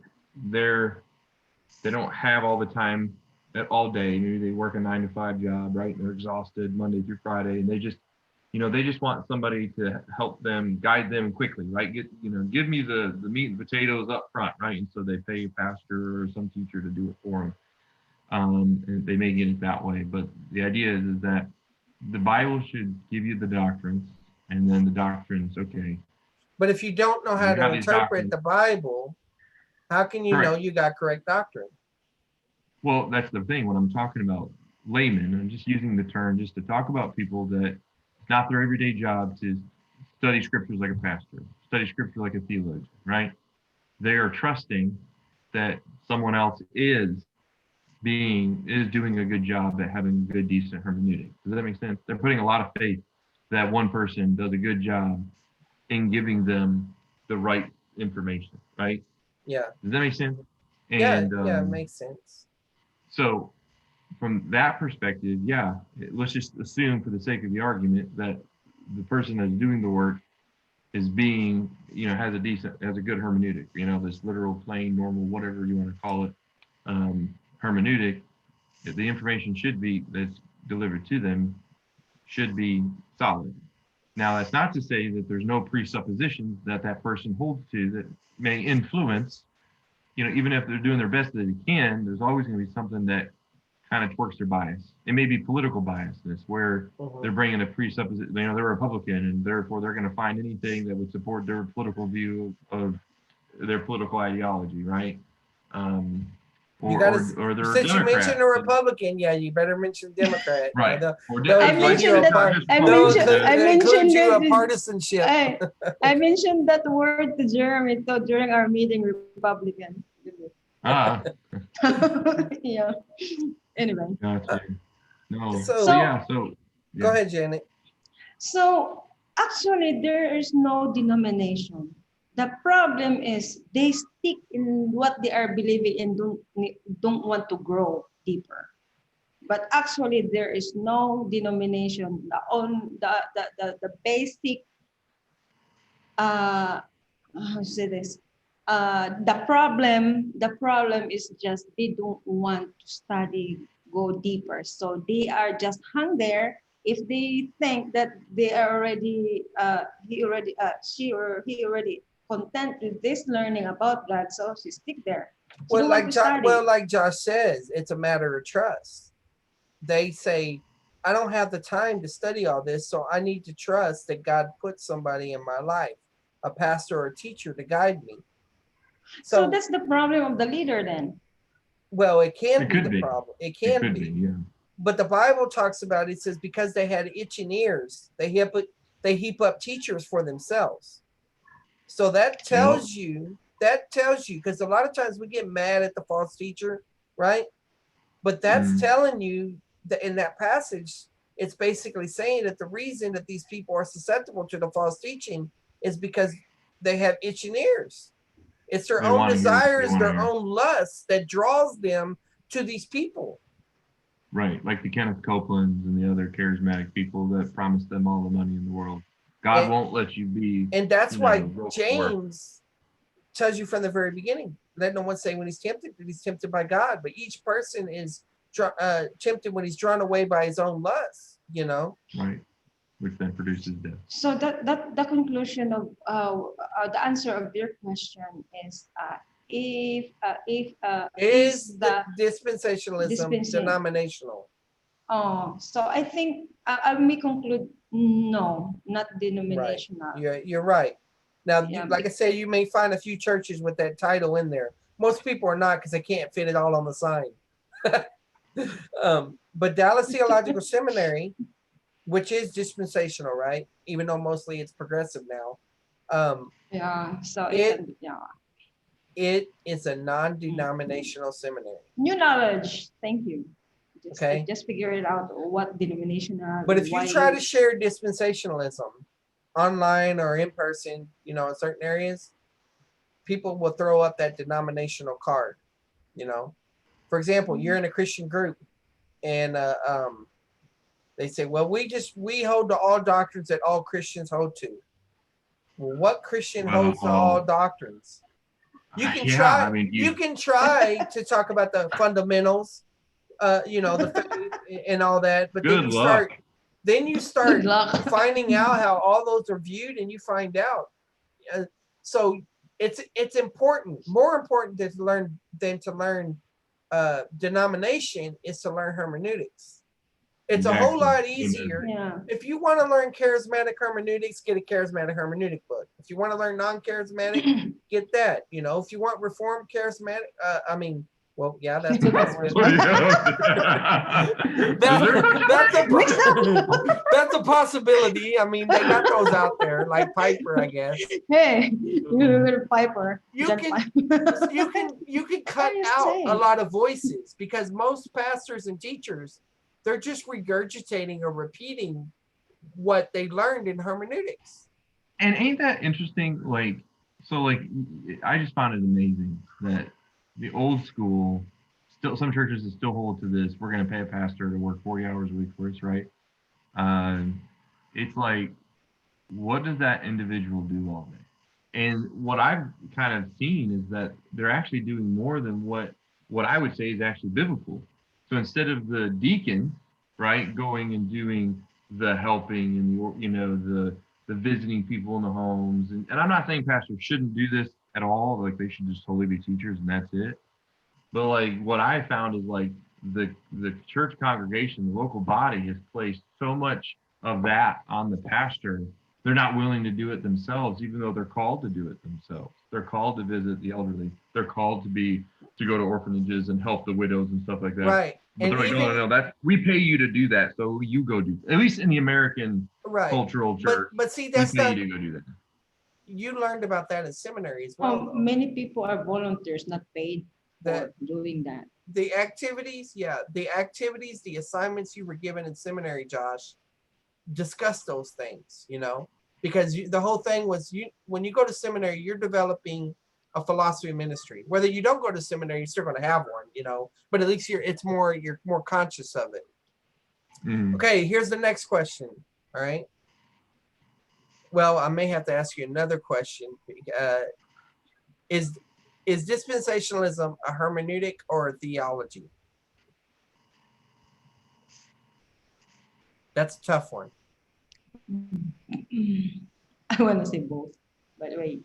they don't have all the time all day. Maybe they work a 9-to-5 job, right? And they're exhausted Monday through Friday, and they just want somebody to help them, guide them quickly, right? Give me the meat and potatoes up front, right? And so they pay a pastor or some teacher to do it for them. And they may get it that way, but the idea is that the Bible should give you the doctrines, and then the doctrines, okay. But if you don't know how You to have these interpret doctrines. the Bible, how can you know Correct. you got correct doctrine? Well, that's the thing. When I'm talking about laymen, I'm just using the term just to talk about people that it's not their everyday job to study scriptures like a pastor, study scripture like a theologian, right? They are trusting that someone else is doing a good job at having a good, decent hermeneutic. Does that make sense? They're putting a lot of faith that one person does a good job in giving them the right information, right? Yeah. Does that make sense? And, yeah, it makes sense. So from that perspective, yeah, let's just assume for the sake of the argument that the person that's doing the work is being, has a good hermeneutic, this literal, plain, normal, whatever you want to call it, hermeneutic. The information that's delivered to them should be solid. Now, that's not to say that there's no presuppositions that person holds to that may influence, even if they're doing their best that they can, there's always going to be something that kind of twerks their bias. It may be political biasness where they're bringing a presupposition, they're Republican, and therefore they're going to find anything that would support their political view of their political ideology, right? Or they're since Democrat. You mentioned a Republican, yeah, you better mention Democrat. Right. I mentioned partisanship. I mentioned that word to Jeremy during our meeting, Republican. Yeah. Anyway. Gotcha. No. So go ahead, Janet. So actually, there is no denomination. The problem is they stick in what they are believing and don't want to grow deeper. But actually, there is no denomination. The basic how to say this? The problem is just they don't want to study, go deeper. So they are just hung there. If they think that they are already, she or he already content with this learning about God, so she stick there. Well, like Josh says, it's a matter of trust. They say, I don't have the time to study all this, so I need to trust that God put somebody in my life, a pastor or a teacher, to guide me. So that's the problem of the leader then. Well, it can be the problem. It can be. Yeah. But the Bible talks about, it says, because they had itching ears, they heap up teachers for themselves. So that tells you, because a lot of times we get mad at the false teacher, right? But that's telling you that in that passage, it's basically saying that the reason that these people are susceptible to the false teaching is because they have itching ears. It's their They own wanna hear what they desires, wanna their hear. own lust that draws them to these people. Right, like the Kenneth Copelands and the other charismatic people that promise them all the money in the world. God And- won't let you be. And that's you why know, real poor. James tells you from the very beginning, let no one say when he's tempted that he's tempted by God, but each person is tempted when he's drawn away by his own lust, you know? Right, which then produces death. So that the conclusion of the answer of your question is if Is the dispensationalism dispensation- denominational? so I think I may conclude no, not denominational. You're right. Now, Yeah, like I say, you may find a few churches with that title in there. Most people are not because they can't fit it all on the sign. But Dallas Theological Seminary, which is dispensational, right? Even though mostly it's progressive now. Yeah, so It- yeah. It is a non-denominational seminary. New knowledge. Thank you. Okay. I just figured out what denominational. But if you why try to share dispensationalism online or in person, you know, in certain areas, people will throw up that denominational card, you know. For example, you're in a Christian group and they say, well, we hold to all doctrines that all Christians hold to. Well, what Christian holds to all doctrines? You can try. I mean, you can try to talk about the fundamentals, you know, the faith and all that, but Good luck. then you start Good luck. finding out how all those are viewed, and you find out. So it's important, more important than to learn denomination is to learn hermeneutics. It's a whole lot Exactly. easier. Yeah. If you want to learn charismatic hermeneutics, get a charismatic hermeneutic book. If you want to learn non-charismatic, get that. You know, if you want reformed charismatic, well, yeah, that's a possibility. That's a possibility. I mean, they got those out there, like Piper, I guess. Hey, you're a Piper. You John can- Piper. You can cut you out saying? a lot of voices because most pastors and teachers, they're just regurgitating or repeating what they learned in hermeneutics. And ain't that interesting? Like, so like, I just found it amazing that the old school, still some churches that still hold to this. We're going to pay a pastor to work 40 hours a week for us, right? It's like, what does that individual do all day? And what I've kind of seen is that they're actually doing more than what I would say is actually biblical. So instead of the deacon, right, going and doing the helping and the visiting people in the homes, and I'm not saying pastors shouldn't do this at all, like they should just totally be teachers and that's it. But like what I found is like the church congregation, the local body has placed so much of that on the pastor. They're not willing to do it themselves, even though they're called to do it themselves. They're called to visit the elderly. They're called to go to orphanages and help the widows and stuff like that. Right. But And they're like, even, no, we pay you to do that, so you go do. At least in the American right. cultural church, But see, we that's pay not, you to go do that. you learned about that in seminary as well. though. Many people are volunteers, not paid That for doing that. the activities, the assignments you were given in seminary, Josh, discuss those things, you know, because the whole thing was when you go to seminary, you're developing a philosophy of ministry. Whether you don't go to seminary, you're still going to have one, you know, but at least you're more conscious of it. Mhm. Okay, here's the next question. All right. Well, I may have to ask you another question. Is dispensationalism a hermeneutic or a theology? That's a tough one. I want to say both, by the way.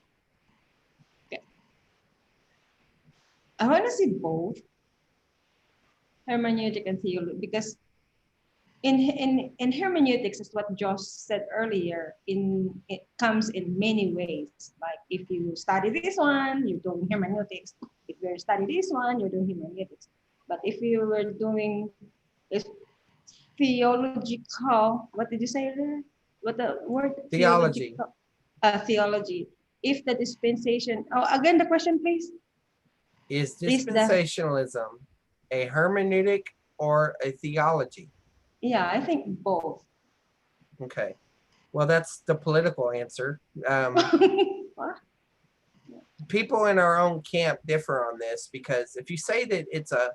Okay. I want to say both hermeneutic and theology because in hermeneutics is what Josh said earlier. It comes in many ways. Like if you study this one, you're doing hermeneutics. If you study this one, you're doing hermeneutics. But if you were doing is theological, what did you say there? What the word? Theology. Theology. If the dispensation. Oh, again the question, please. Is Is the- dispensationalism a hermeneutic or a theology? Yeah, I think both. Okay. Well, that's the political answer. People in our own camp differ on this, because if you say that it's a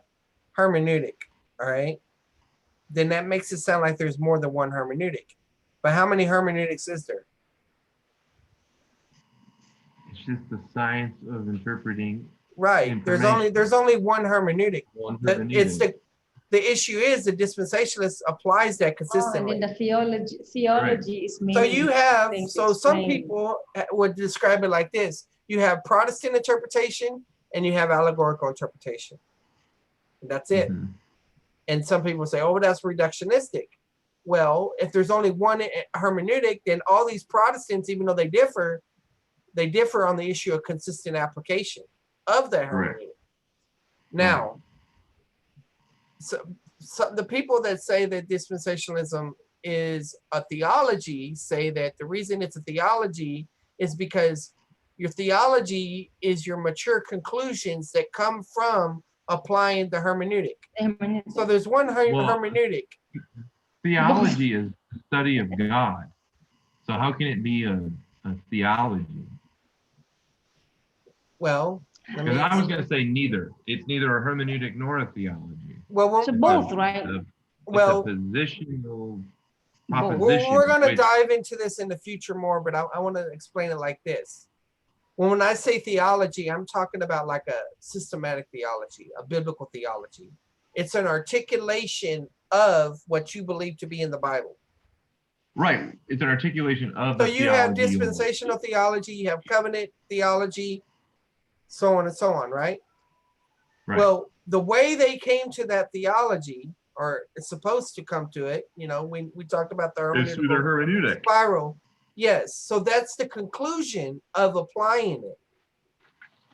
hermeneutic, all right, then that makes it sound like there's more than one hermeneutic. But how many hermeneutics is there? It's just the science of interpreting. Right. There's only one hermeneutic. One It's hermeneutic. the issue is the dispensationalist applies that Oh, and consistently. then the theology is So mainly you have, things so some explained. people would describe it like this. You have Protestant interpretation and you have allegorical interpretation. And that's it. Mhm. And some people say, oh, that's reductionistic. Well, if there's only one hermeneutic, then all these Protestants, even though they differ on the issue of consistent application of that Correct. hermeneutic. Now, so the people that say that dispensationalism is a theology say that the reason it's a theology is because your theology is your mature conclusions that come from applying the hermeneutic. Hermeneutic. So there's one hermeneutic. Theology is the study of God. So how can it be a theology? Well, Because I was going to say neither. It's neither a hermeneutic nor a theology. well, So both, right? It's well, a positional Both. proposition. we're going to which- dive into this in the future more, but I want to explain it like this. When I say theology, I'm talking about like a systematic theology, a biblical theology. It's an articulation of what you believe to be in the Bible. Right. It's an articulation of So the you have theology. dispensational theology, you have covenant theology, so on and so on, right? Right. Well, the way they came to that theology, or it's supposed to come to it, you know, we talked about the It's through the hermeneutical hermeneutic. spiral. Yes, so that's the conclusion of applying it.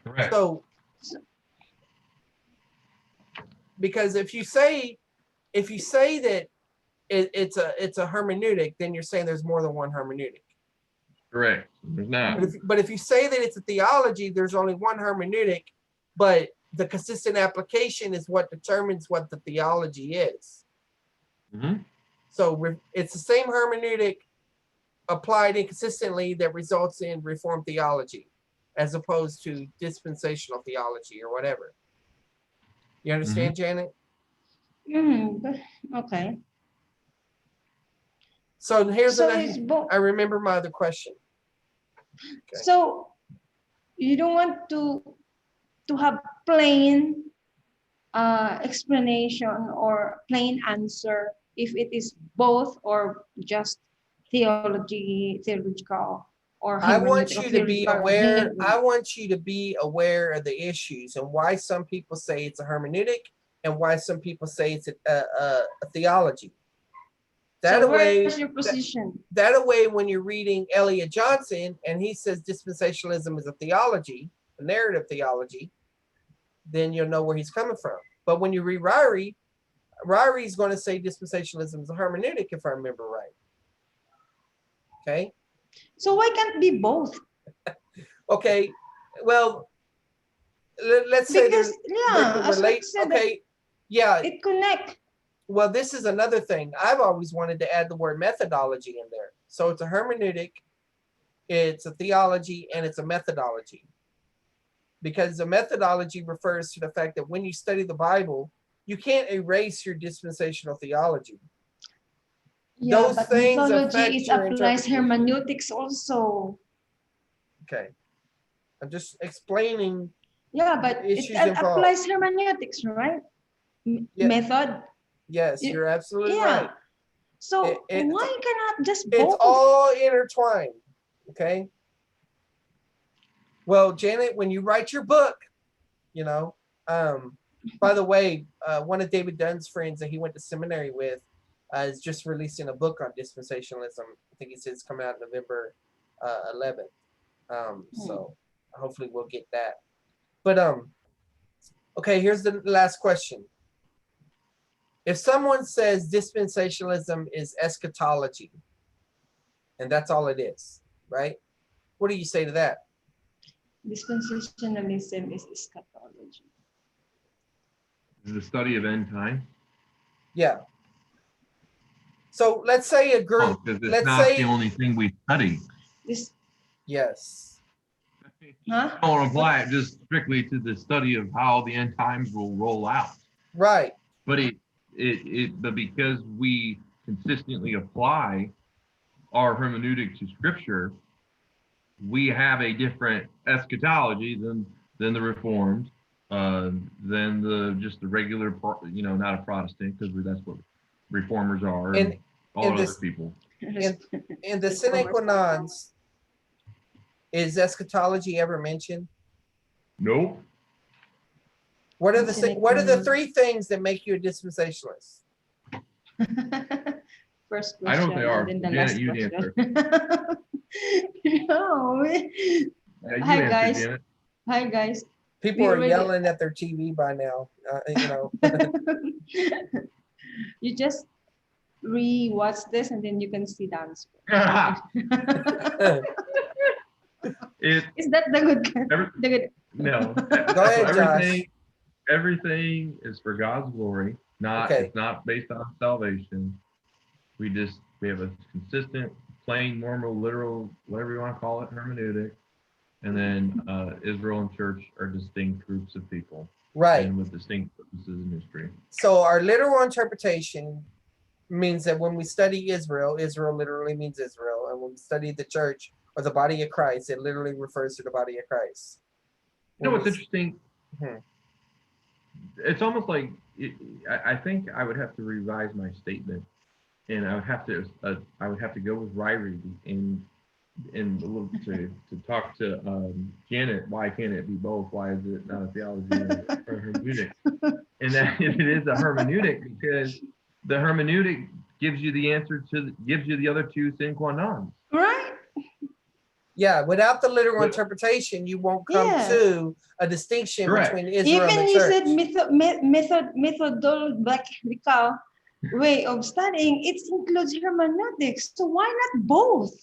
Correct. So, because if you say that it's a hermeneutic, then you're saying there's more than one hermeneutic. Correct. There's not. But if you say that it's a theology, there's only one hermeneutic, but the consistent application is what determines what the theology is. Mhm. So it's the same hermeneutic applied inconsistently that results in Reformed theology, as opposed to dispensational theology or whatever. You understand, Janet? Okay. So here's So it's both. I remember my other question. Okay. So you don't want to have plain explanation or plain answer if it is both or just theological, or I want hermeneutical, you to be theological, aware. hermeneutic. I want you to be aware of the issues and why some people say it's a hermeneutic and why some people say it's a theology. That So way, where's your position? that way, when you're reading Elliot Johnson and he says dispensationalism is a theology, a narrative theology, then you'll know where he's coming from. But when you read Ryrie's going to say dispensationalism is a hermeneutic, if I remember right. Okay. So why can't be both? Okay. Well, let's say Because as I said, Okay. Yeah. it connect. Well, this is another thing. I've always wanted to add the word methodology in there. So it's a hermeneutic, it's a theology, and it's a methodology. Because the methodology refers to the fact that when you study the Bible, you can't erase your dispensational theology. Yeah, Those but things affect mythology it your applies interpretation. hermeneutics also. Okay. I'm just explaining. Yeah, but it Issues involved. applies hermeneutics, right? Yeah. Method. Yes, Yeah. you're absolutely Yeah. right. So It- why cannot just It's both? all intertwined. Okay. Well, Janet, when you write your book, you know, by the way, one of David Dunn's friends that he went to seminary with is just releasing a book on dispensationalism. I think he says it's coming out November 11th. So hopefully we'll get that. But okay, here's the last question. If someone says dispensationalism is eschatology, and that's all it is, right? What do you say to that? Dispensationalism is eschatology. The study of end time. Yeah. So let's say a group. Because it's Let's not say the only thing we study. This, yes. huh? I don't apply it just strictly to the study of how the end times will roll out. Right. But but because we consistently apply our hermeneutic to Scripture, we have a different eschatology than the Reformed, than the regular, not a Protestant, because that's what Reformers are, and all and other this- people. In the sine qua nons, is eschatology ever mentioned? Nope. What are the Sine what are qua the non. 3 things that make you a dispensationalist? First I know question, what they are. and then the Janet, last you question. answer. No. Yeah, you Hi, answer, guys. Janet. Hi guys. People We are already- yelling at their TV by now. You just re-watch this and then you can see the answer. It Is that the good? Every- The good. no. Go ahead, Josh. Everything is for God's glory. Okay. It's not based on salvation. We have a consistent, plain, normal, literal, whatever you want to call it, hermeneutic. And then Israel and church are distinct groups of people, Right. and with distinct purposes in history. So our literal interpretation means that when we study Israel, Israel literally means Israel. And when we study the church or the body of Christ, it literally refers to the body of Christ. You know what's interesting? Mhm. It's almost like I think I would have to revise my statement, and I would have to go with Ryrie and a little to talk to Janet. Why can't it be both? Why is it not a theology or hermeneutic? And that it is a hermeneutic because the hermeneutic gives you the answer gives you the other 2 sine qua non. Right? Yeah, without the literal But- interpretation, you won't come Yeah. to a distinction Correct. between Israel Even and the you church. said methodological way of studying, it includes hermeneutics. So why not both?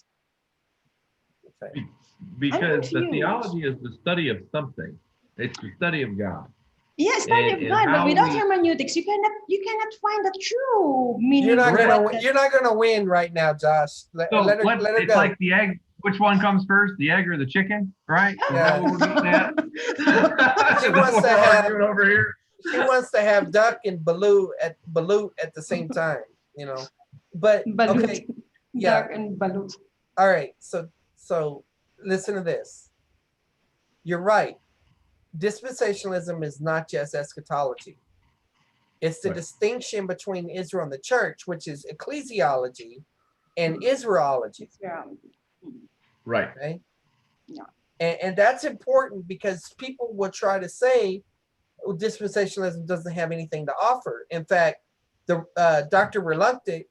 Because the confused. theology is the study of something. It's the study of God. Yes, study of And God, but how without we- hermeneutics, you cannot find the true meaning. You're not of gonna what the- you're not gonna win right now, Josh. Let So her it's go. like the egg. Which one comes first, the egg or the chicken? Right? Is that what we're getting at? She That's wants what to we're have- arguing over here. She wants to have duck and balut at the same time, But Balut. okay, yeah. Dark and balut. All right. So listen to this. You're right. Dispensationalism is not just eschatology. It's the Right. distinction between Israel and the church, which is ecclesiology and Israelology. Yeah. Right. Okay. Yeah. And that's important because people will try to say dispensationalism doesn't have anything to offer. In fact, the Dr. Reluctant,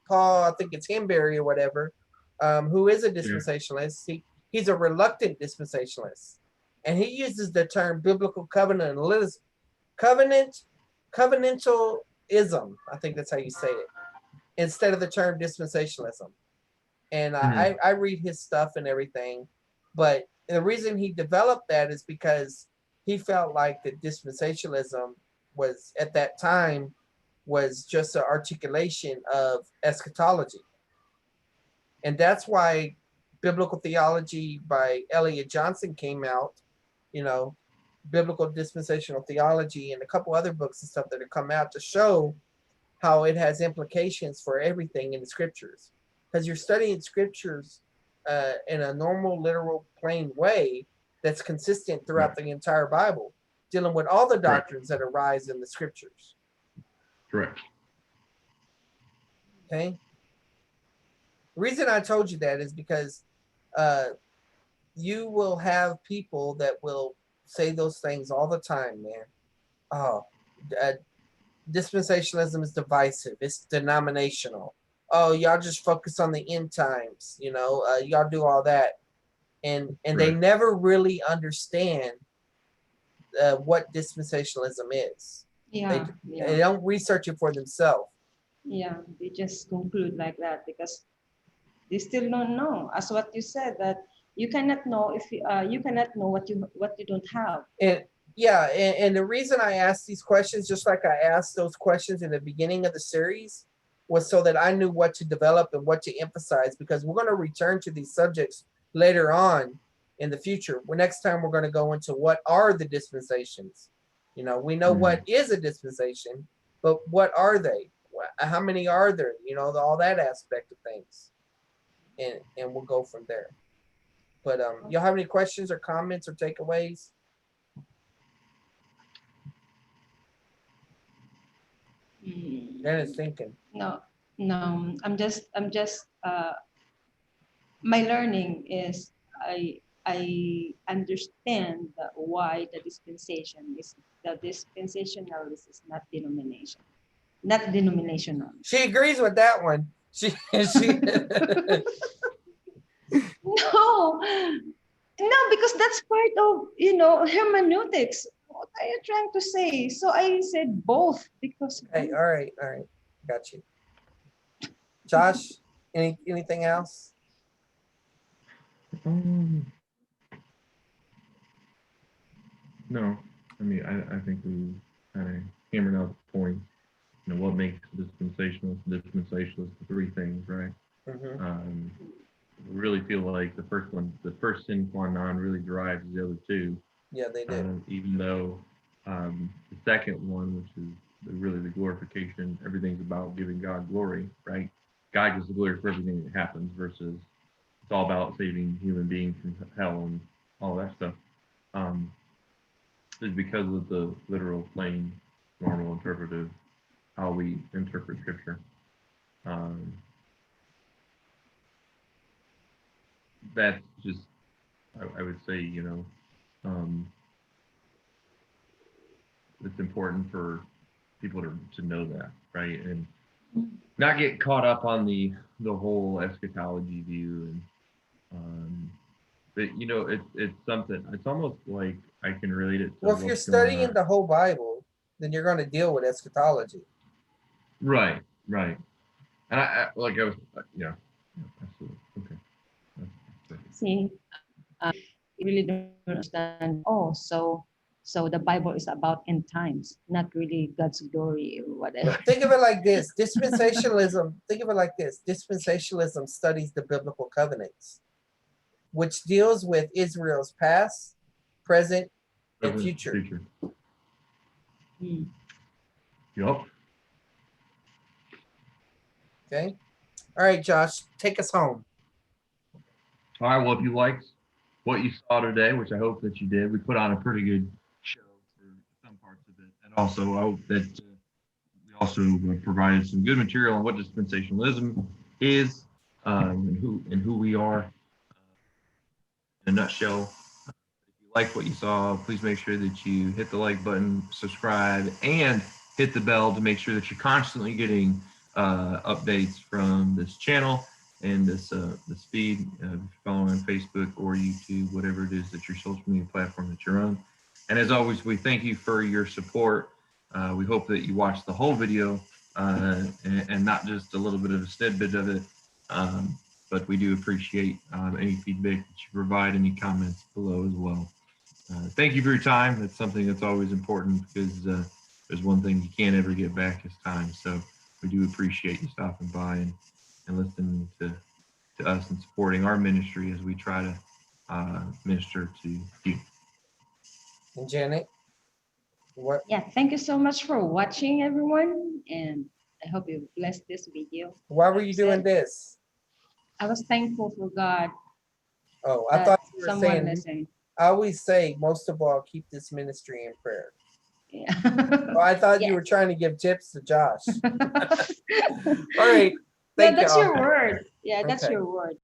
Paul, I think it's Hembury or whatever, who is a dispensationalist, he's a reluctant dispensationalist. And he uses the term biblical covenantalism. Covenantalism, I think that's how you say it, instead of the term dispensationalism. And I read his stuff and everything, but the reason he developed that is because he felt like that dispensationalism was at that time was just an articulation of eschatology. And that's why biblical theology by Elliot Johnson came out, biblical dispensational theology and a couple other books and stuff that have come out to show how it has implications for everything in the scriptures. Because you're studying scriptures in a normal, literal, plain way that's consistent throughout the entire Bible, dealing with all the doctrines that arise in the scriptures. Correct. Okay. The reason I told you that is because you will have people that will say those things all the time, man. Oh, dispensationalism is divisive. It's denominational. Oh, y'all just focus on the end times. Y'all do all that, and they never really understand what dispensationalism is. Yeah. They don't research it for themselves. Yeah, they just conclude like that because they still don't know. As what you said, that you cannot know if you cannot know what you don't have. And the reason I ask these questions, just like I asked those questions in the beginning of the series, was so that I knew what to develop and what to emphasize, because we're going to return to these subjects later on in the future. Well, next time we're going to go into what are the dispensations. You know, we know what is a dispensation, but what are they? How many are there? You know, all that aspect of things. And we'll go from there. But y'all have any questions or comments or takeaways? Dennis thinking. No, I'm just my learning is I understand that why the dispensationalist is not denominational. She agrees with that one. She No, because that's part of, hermeneutics. What are you trying to say? So I said both because. Hey, all right, got you. Josh, anything else? No, I mean, I think we kind of hammered out the point. You know, what makes a dispensationalist, the three things, right? Really feel like the first sine qua non really drives the other two. Yeah, they do. Even though the second one, which is really the glorification, everything's about giving God glory, right? God gets the glory for everything that happens versus it's all about saving human beings from hell and all that stuff. Is because of the literal, plain, normal, interpretive, how we interpret scripture. That's just, I would say, it's important for people to know that, right? And not get caught up on the whole eschatology view. And but it's something. It's almost like I can relate it to. Well, if you're studying the whole Bible, then you're going to deal with eschatology. Right. And I absolutely. Okay. See, you really don't understand. Oh, so the Bible is about end times, not really God's glory or whatever. Think of it like this. Dispensationalism, think of it like this. Dispensationalism studies the biblical covenants, which deals with Israel's past, present, and future. Yup. Okay. All right, Josh, take us home. All right. Well, if you liked what you saw today, which I hope that you did, we put on a pretty good show for some parts of it, and also I hope that we also provided some good material on what dispensationalism is and who we are in a nutshell. If you like what you saw, please make sure that you hit the like button, subscribe, and hit the bell to make sure that you're constantly getting updates from this channel and this feed. If you're following on Facebook or YouTube, whatever it is that your social media platform that you're on. And as always, we thank you for your support. We hope that you watch the whole video and not just a little bit of a snippet of it. But we do appreciate any feedback that you provide, any comments below as well. Thank you for your time. That's something that's always important because there's one thing you can't ever get back is time. So we do appreciate you stopping by and listening to us and supporting our ministry as we try to minister to you. And Janet, what? Yeah, thank you so much for watching, everyone, and I hope you blessed this video. Why were you doing this? I was thankful for God. Oh, I thought you were someone saying. I always say, most of all, keep this ministry in prayer. Yeah. Well, I thought you were trying to give tips to Josh. All right. No, that's your word. Yeah, that's your word.